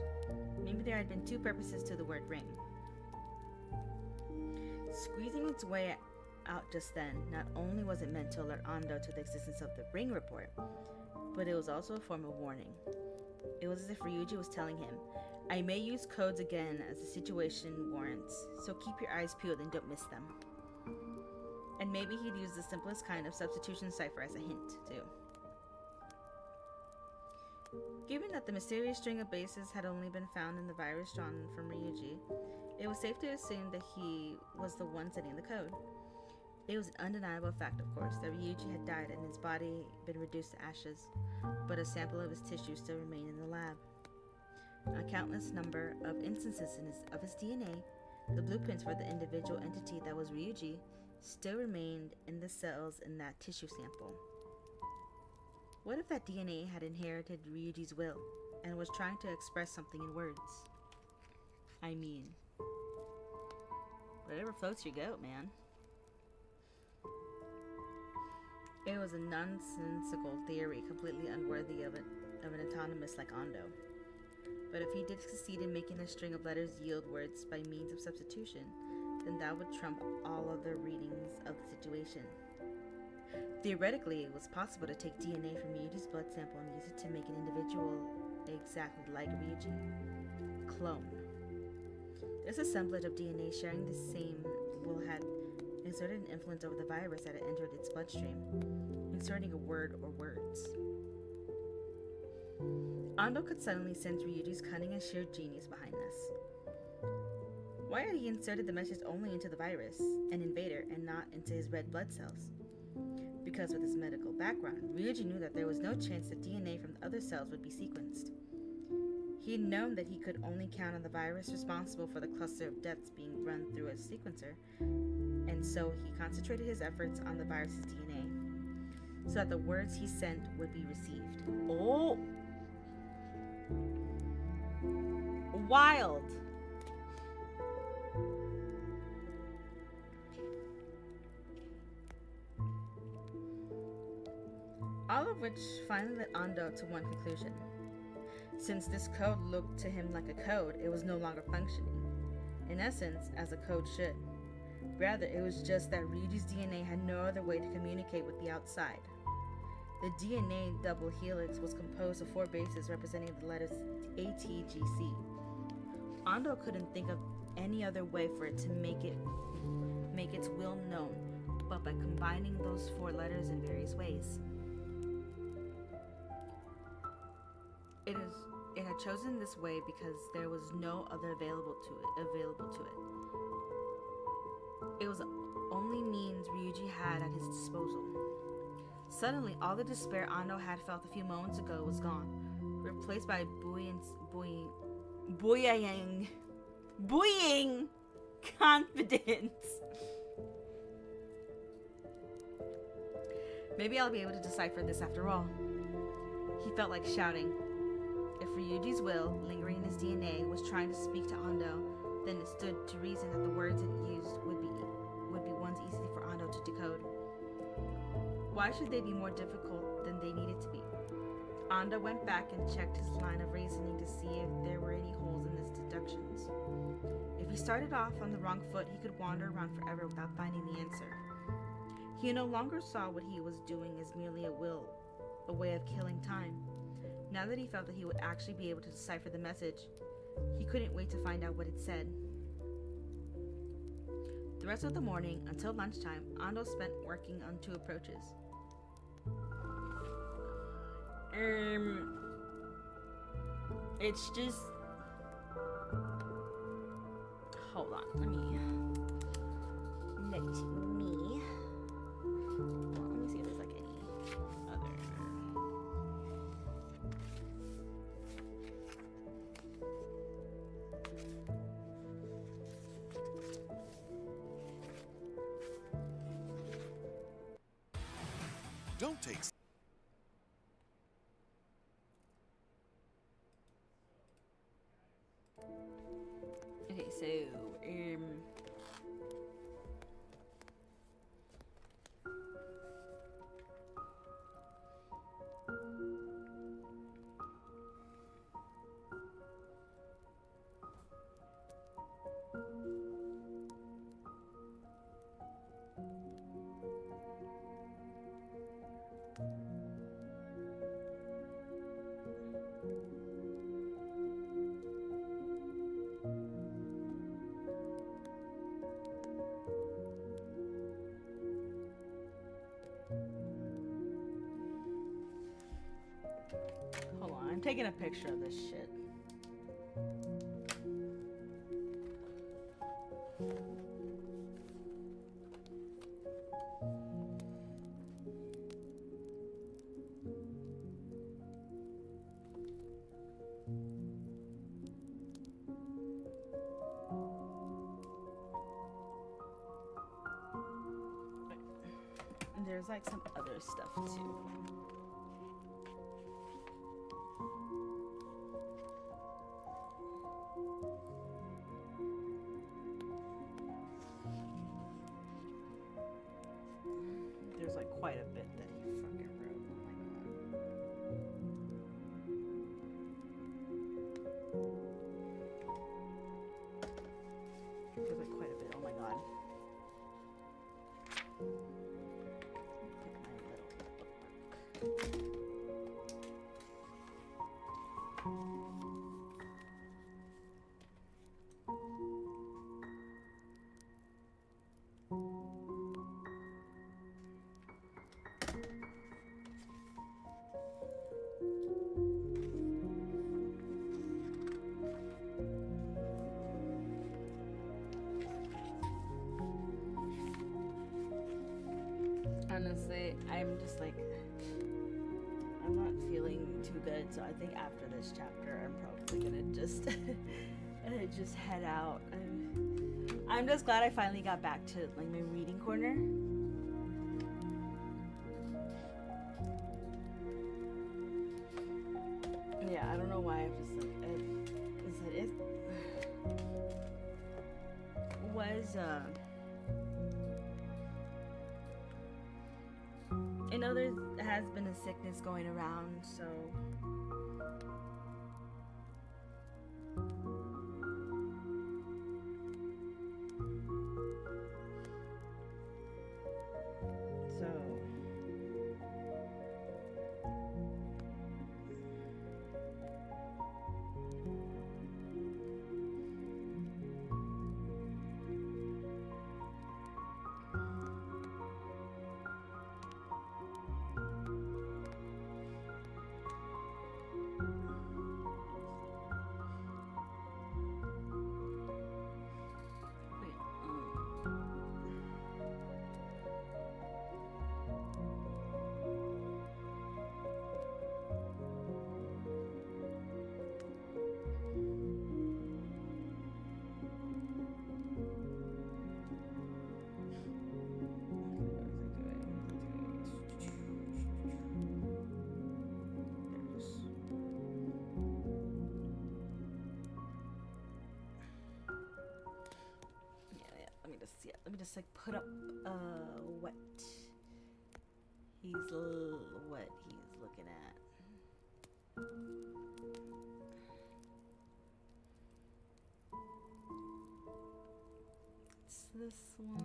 maybe there had been 2 purposes to the word ring. Squeezing its way out just then, not only was it meant to alert Ando to the existence of the ring report, but it was also a form of warning. It was as if Ryuji was telling him, "I may use codes again as the situation warrants, so keep your eyes peeled and don't miss them." And maybe he'd use the simplest kind of substitution cipher as a hint, too. Given that the mysterious string of bases had only been found in the virus drawn from Ryuji, it was safe to assume that he was the one sending the code. It was an undeniable fact, of course, that Ryuji had died and his body been reduced to ashes, but a sample of his tissue still remained in the lab. A countless number of instances of his DNA, the blueprints for the individual entity that was Ryuji, still remained in the cells in that tissue sample. What if that DNA had inherited Ryuji's will and was trying to express something in words? I mean, whatever floats your goat, man. It was a nonsensical theory completely unworthy of an autonomous like Ando. But if he did succeed in making a string of letters yield words by means of substitution, then that would trump all other readings of the situation. Theoretically, it was possible to take DNA from Ryuji's blood sample and use it to make an individual exactly like Ryuji. Clone. This assemblage of DNA sharing the same will had exerted an influence over the virus that had entered its bloodstream, inserting a word or words. Ando could suddenly sense Ryuji's cunning and sheer genius behind this. Why had he inserted the message only into the virus, an invader, and not into his red blood cells? Because with his medical background, Ryuji knew that there was no chance that DNA from the other cells would be sequenced. He had known that he could only count on the virus responsible for the cluster of deaths being run through a sequencer, and so he concentrated his efforts on the virus's DNA, so that the words he sent would be received. Oh! Wild! All of which finally led Ando to one conclusion. Since this code looked to him like a code, it was no longer functioning, in essence, as a code should. Rather, it was just that Ryuji's DNA had no other way to communicate with the outside. The DNA double helix was composed of 4 bases representing the letters A, T, G, C. Ando couldn't think of any other way for it to make its will known, but by combining those 4 letters in various ways. It had chosen this way because there was no other available to it. It was the only means Ryuji had at his disposal. Suddenly, all the despair Ando had felt a few moments ago was gone, replaced by buoying confidence. Maybe I'll be able to decipher this after all. He felt like shouting. If Ryuji's will, lingering in his DNA, was trying to speak to Ando, then it stood to reason that the words it used would be ones easy for Ando to decode. Why should they be more difficult than they needed to be? Ando went back and checked his line of reasoning to see if there were any holes in his deductions. If he started off on the wrong foot, he could wander around forever without finding the answer. He no longer saw what he was doing as merely a way of killing time. Now that he felt that he would actually be able to decipher the message, he couldn't wait to find out what it said. The rest of the morning, until lunchtime, Ando spent working on 2 approaches. It's just... Hold on, let me see if there's like any other... Don't take... Okay, so, taking a picture of this shit. There's like some other stuff too. There's like quite a bit that he fucking wrote. Oh my god. There's like quite a bit. Oh my god. Honestly, I'm just like, I'm not feeling too good, so I think after this chapter, I'm probably gonna just just head out. I'm just glad I finally got back to like my reading corner. Yeah, I don't know why. I'm just like, it was I know there has been a sickness going around, so let me just like put up what he's looking at. It's this one.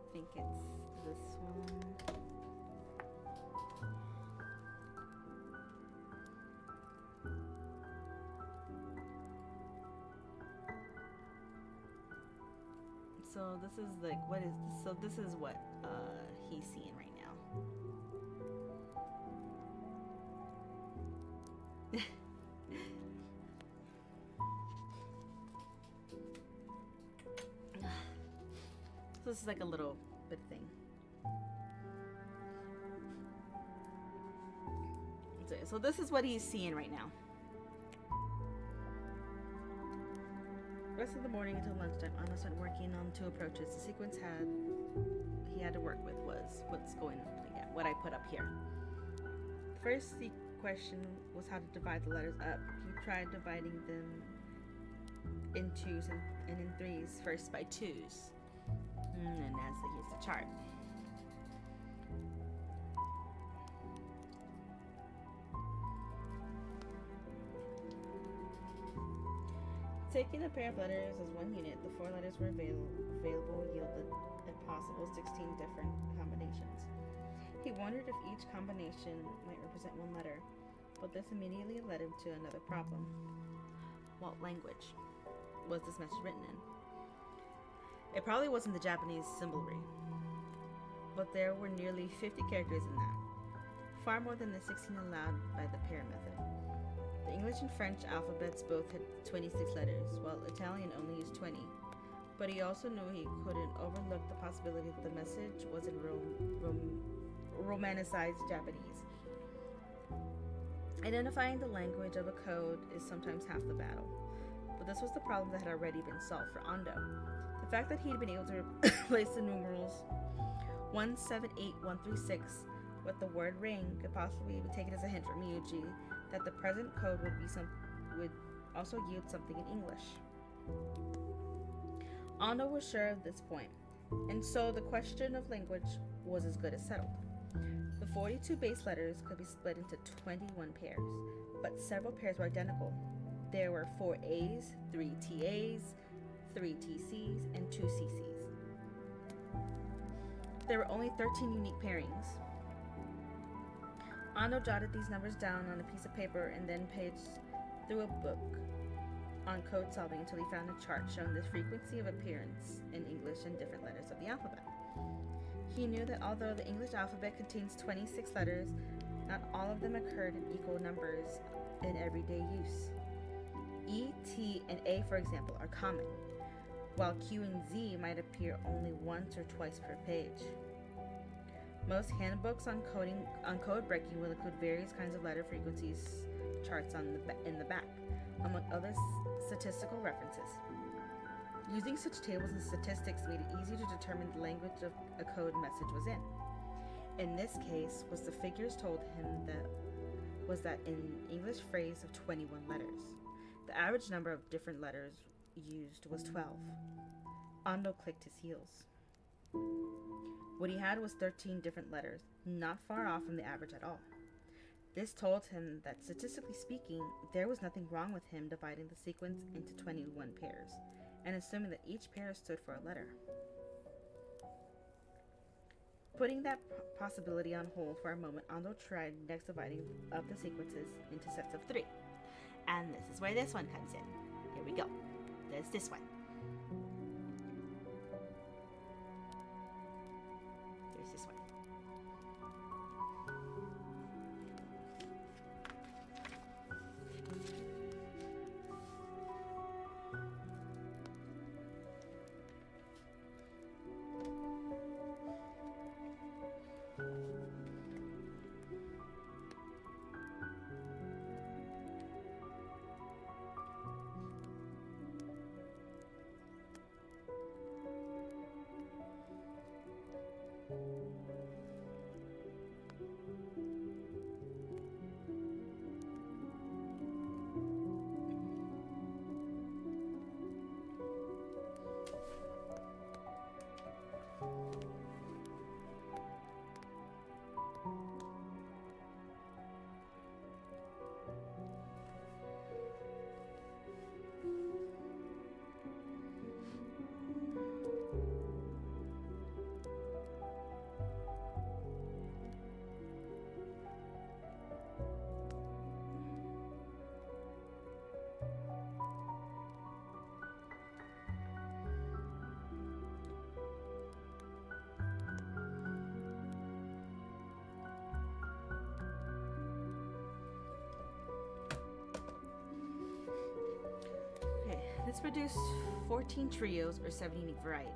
I think it's this one. So this is like, what is this? So this is what he's seeing right now. So this is like a little bit thing. So this is what he's seeing right now. Rest of the morning until lunchtime, Anna started working on 2 approaches. The sequence he had to work with was what I put up here. First, the question was how to divide the letters up. He tried dividing them in 2s and in 3s, first by 2s. And here's the chart. Taking a pair of letters as one unit, the 4 letters were available yielded a possible 16 different combinations. He wondered if each combination might represent one letter, but this immediately led him to another problem. What language was this message written in? It probably wasn't the Japanese symbolry, but there were nearly 50 characters in that, far more than the 16 allowed by the pair method. The English and French alphabets both had 26 letters, while Italian only used 20, but he also knew he couldn't overlook the possibility that the message was in romanicized Japanese. Identifying the language of a code is sometimes half the battle, but this was the problem that had already been solved for Ando. The fact that he'd been able to replace the numerals 178136 with the word ring could possibly be taken as a hint from Yuji that the present code would also yield something in English. Ando was sure of this point, and so the question of language was as good as settled. The 42 base letters could be split into 21 pairs, but several pairs were identical. There were 4 A's, 3 TA's, 3 TC's, and 2 CC's. There were only 13 unique pairings. Ando jotted these numbers down on a piece of paper and then paged through a book on code solving until he found a chart showing the frequency of appearance in English in different letters of the alphabet. He knew that although the English alphabet contains 26 letters, not all of them occurred in equal numbers in everyday use. E, T, and A, for example, are common, while Q and Z might appear only once or twice per page. Most handbooks on code breaking will include various kinds of letter frequencies charts in the back, among other statistical references. Using such tables and statistics made it easy to determine the language of a code message was in. In this case, was the figures told him was that in English phrase of 21 letters. The average number of different letters used was 12. Ando clicked his heels. What he had was 13 different letters, not far off from the average at all. This told him that, statistically speaking, there was nothing wrong with him dividing the sequence into 21 pairs, and assuming that each pair stood for a letter. Putting that possibility on hold for a moment, Ando tried next dividing up the sequences into sets of 3. And this is where this one comes in. Here we go. There's this one. There's this one. Let's produce 14 trios or 7 unique varieties.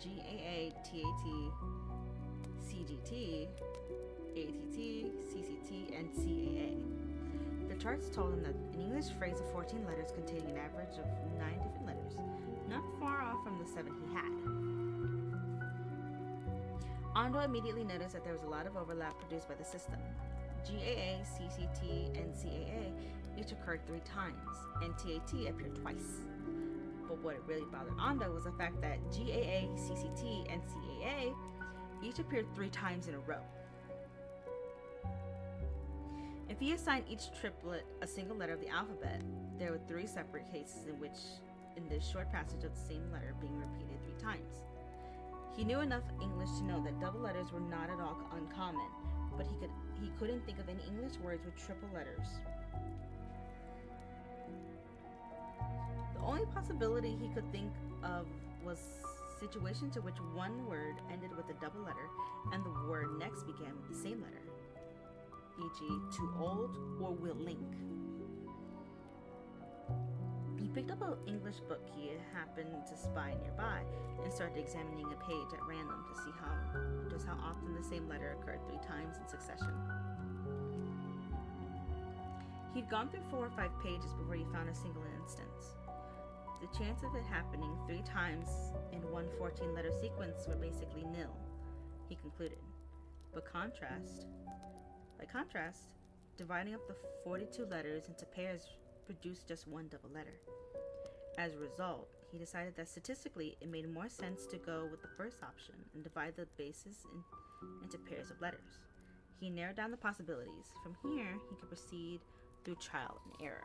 GAA, TAT, CGT, ATT, CCT, and CAA. The charts told him that an English phrase of 14 letters containing an average of 9 different letters, not far off from the 7 he had. Ando immediately noticed that there was a lot of overlap produced by the system. GAA, CCT, and CAA each occurred 3 times, and TAT appeared twice. But what really bothered Ando was the fact that GAA, CCT, and CAA each appeared 3 times in a row. If he assigned each triplet a single letter of the alphabet, there were 3 separate cases in this short passage of the same letter being repeated 3 times. He knew enough English to know that double letters were not at all uncommon, but he couldn't think of any English words with triple letters. The only possibility he could think of was situations in which one word ended with a double letter and the word next began with the same letter, e.g. too old or willing. He picked up an English book he happened to spy nearby and started examining a page at random to see just how often the same letter occurred 3 times in succession. He'd gone through 4 or 5 pages before he found a single instance. The chance of it happening 3 times in one 14-letter sequence were basically nil, he concluded. By contrast, dividing up the 42 letters into pairs produced just one double letter. As a result, he decided that statistically it made more sense to go with the first option and divide the bases into pairs of letters. He narrowed down the possibilities. From here, he could proceed through trial and error.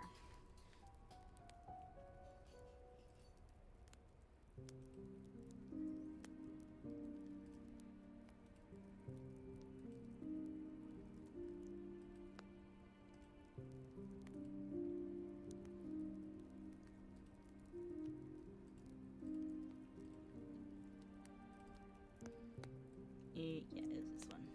Yeah, it's this one.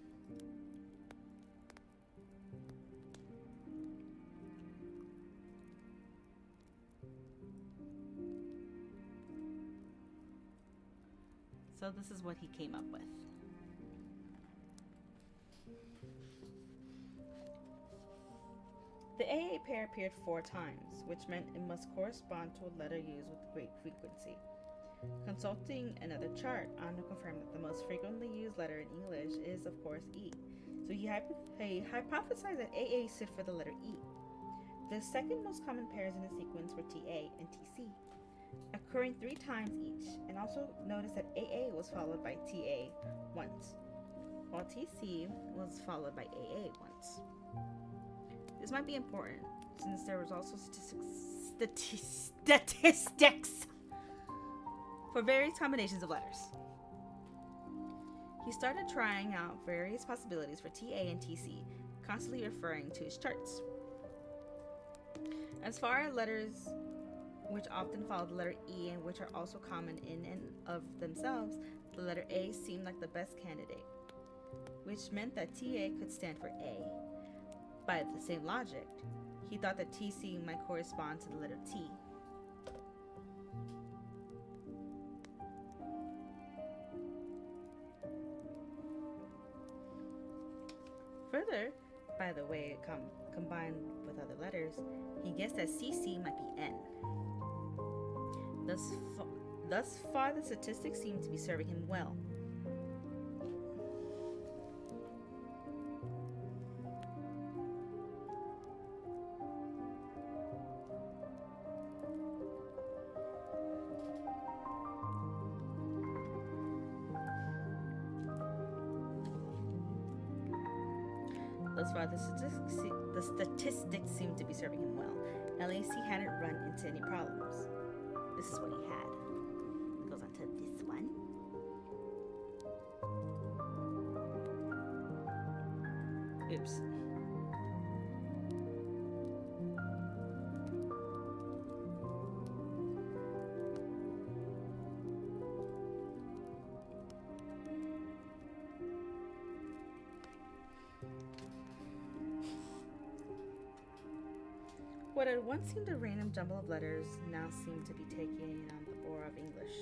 So this is what he came up with. The AA pair appeared 4 times, which meant it must correspond to a letter used with great frequency. Consulting another chart, Ando confirmed that the most frequently used letter in English is, of course, E. So he hypothesized that AA stood for the letter E. The second most common pairs in the sequence were TA and TC, occurring 3 times each, and also notice that AA was followed by TA once, while TC was followed by AA once. This might be important, since there was also statistics for various combinations of letters. He started trying out various possibilities for TA and TC, constantly referring to his charts. As far as letters which often follow the letter E and which are also common in and of themselves, the letter A seemed like the best candidate, which meant that TA could stand for A. By the same logic, he thought that TC might correspond to the letter T. Further, by the way it combined with other letters, he guessed that CC might be N. Thus far, the statistics seem to be serving him well. The statistics seem to be serving him well. At least he hadn't run into any problems. This is what he had. It goes on to this one. Oops. What had once seemed a random jumble of letters now seemed to be taking on the aura of English.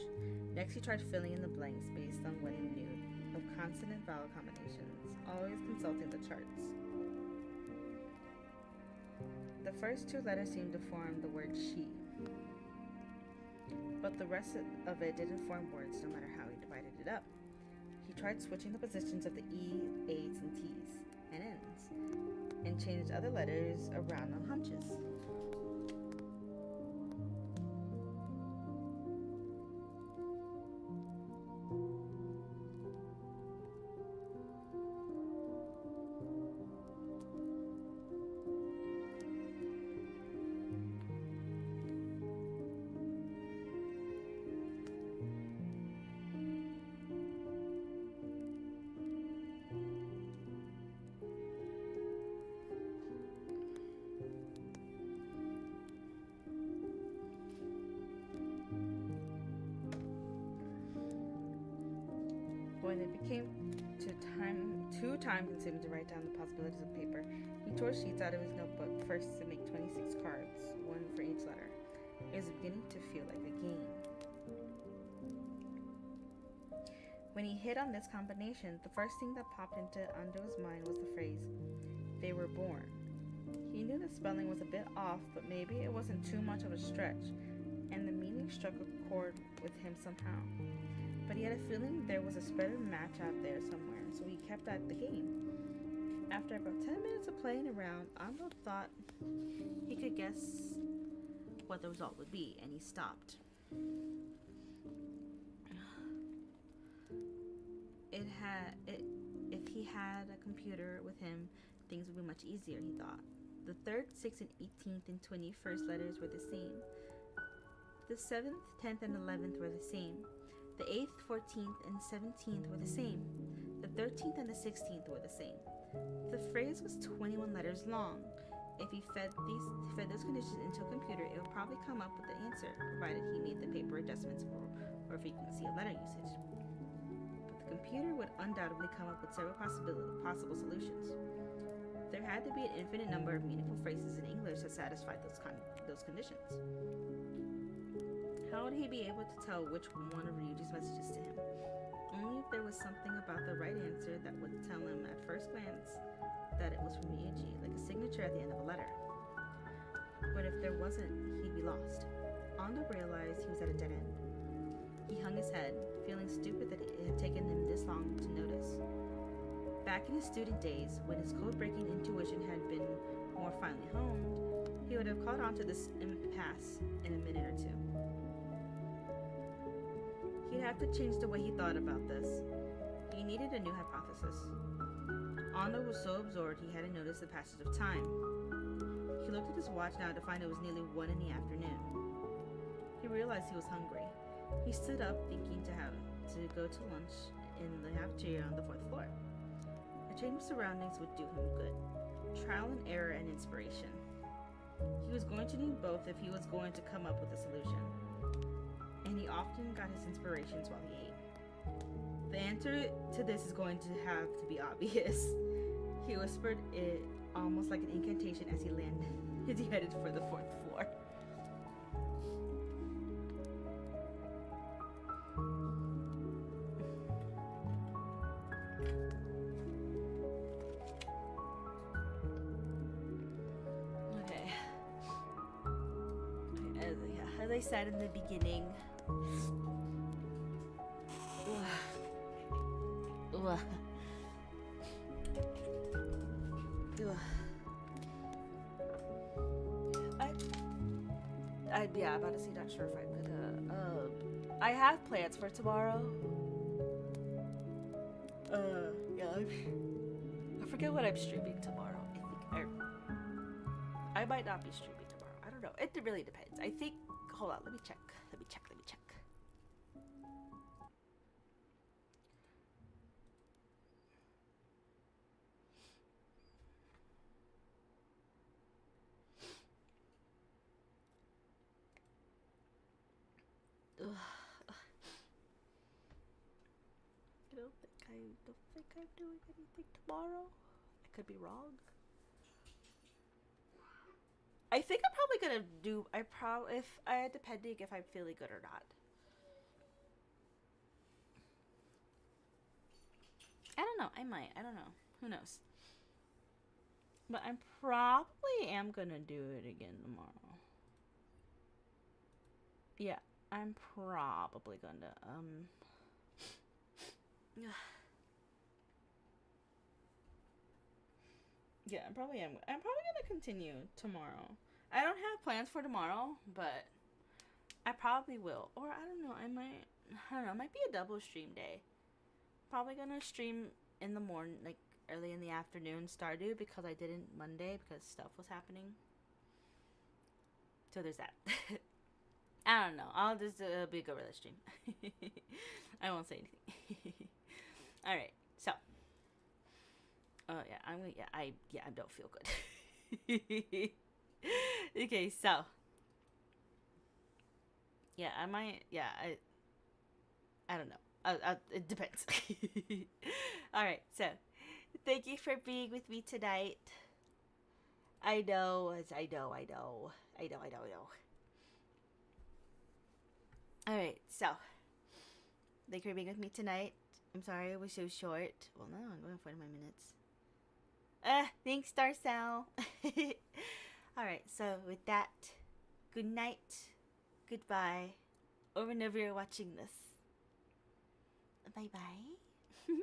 Next he tried filling in the blanks based on what he knew of consonant vowel combinations, always consulting the charts. The first 2 letters seemed to form the word she, but the rest of it didn't form words no matter how he divided it up. He tried switching the positions of the E, A's, and T's, and N's, and changed other letters around on hunches. When it became too time consuming to write down the possibilities on paper, he tore sheets out of his notebook first to make 26 cards, one for each letter. It was beginning to feel like a game. When he hit on this combination, the first thing that popped into Ando's mind was the phrase, "They were born." He knew the spelling was a bit off, but maybe it wasn't too much of a stretch, and the meaning struck a chord with him somehow. But he had a feeling there was a better match out there somewhere, so he kept at the game. After about 10 minutes of playing around, Ando thought he could guess what the result would be, and he stopped. If he had a computer with him, things would be much easier, he thought. The 3rd, 6th, and 18th and 21st letters were the same. The 7th, 10th, and 11th were the same. The 8th, 14th, and 17th were the same. The 13th and the 16th were the same. The phrase was 21 letters long. If he fed those conditions into a computer, it would probably come up with the answer, provided he made the paper adjustments or frequency of letter usage. But the computer would undoubtedly come up with several possible solutions. There had to be an infinite number of meaningful phrases in English that satisfied those conditions. How would he be able to tell which one of Ryuji's messages to him? Only if there was something about the right answer that would tell him at first glance that it was from Ryuji, like a signature at the end of a letter. But if there wasn't, he'd be lost. Ando realized he was at a dead end. He hung his head, feeling stupid that it had taken him this long to notice. Back in his student days, when his code-breaking intuition had been more finely honed, he would have caught on to this impasse in a minute or two. He'd have to change the way he thought about this. He needed a new hypothesis. Ando was so absorbed he hadn't noticed the passage of time. He looked at his watch now to find it was nearly 1 in the afternoon. He realized he was hungry. He stood up, thinking to go to lunch in the cafeteria on the 4th floor. A change of surroundings would do him good. Trial and error and inspiration. He was going to need both if he was going to come up with a solution. And he often got his inspirations while he ate. The answer to this is going to have to be obvious. He whispered it almost like an incantation as he landed as he headed for the 4th floor. Okay. As I said in the beginning, yeah, I'm honestly not sure if I could, I have plans for tomorrow. Yeah, I forget what I'm streaming tomorrow. I might not be streaming tomorrow. I don't know. It really depends. I think, hold on, let me check. I don't think I'm doing anything tomorrow. I could be wrong. I think I'm probably gonna do. Depending if I'm feeling good or not. I don't know. I might. I don't know. Who knows? But I probably am gonna do it again tomorrow. Yeah, I'm probably gonna yeah, I probably am. I'm probably gonna continue tomorrow. I don't have plans for tomorrow, but I probably will. Or I don't know, I don't know, it might be a double stream day. Probably gonna stream in the morning, like early in the afternoon, Stardew, because I didn't Monday because stuff was happening. So there's that. I don't know. I'll just be a gorilla stream. I won't say anything. All right. So. Oh yeah, I don't feel good. Okay, so. Yeah, I might. Yeah, I don't know. It depends. All right, so thank you for being with me tonight. I know. All right, so thank you for being with me tonight. I'm sorry it was so short. Well, no, I'm going 45 minutes. Thanks, Darcel. All right, so with that, good night, goodbye, or whenever you're watching this. Bye bye.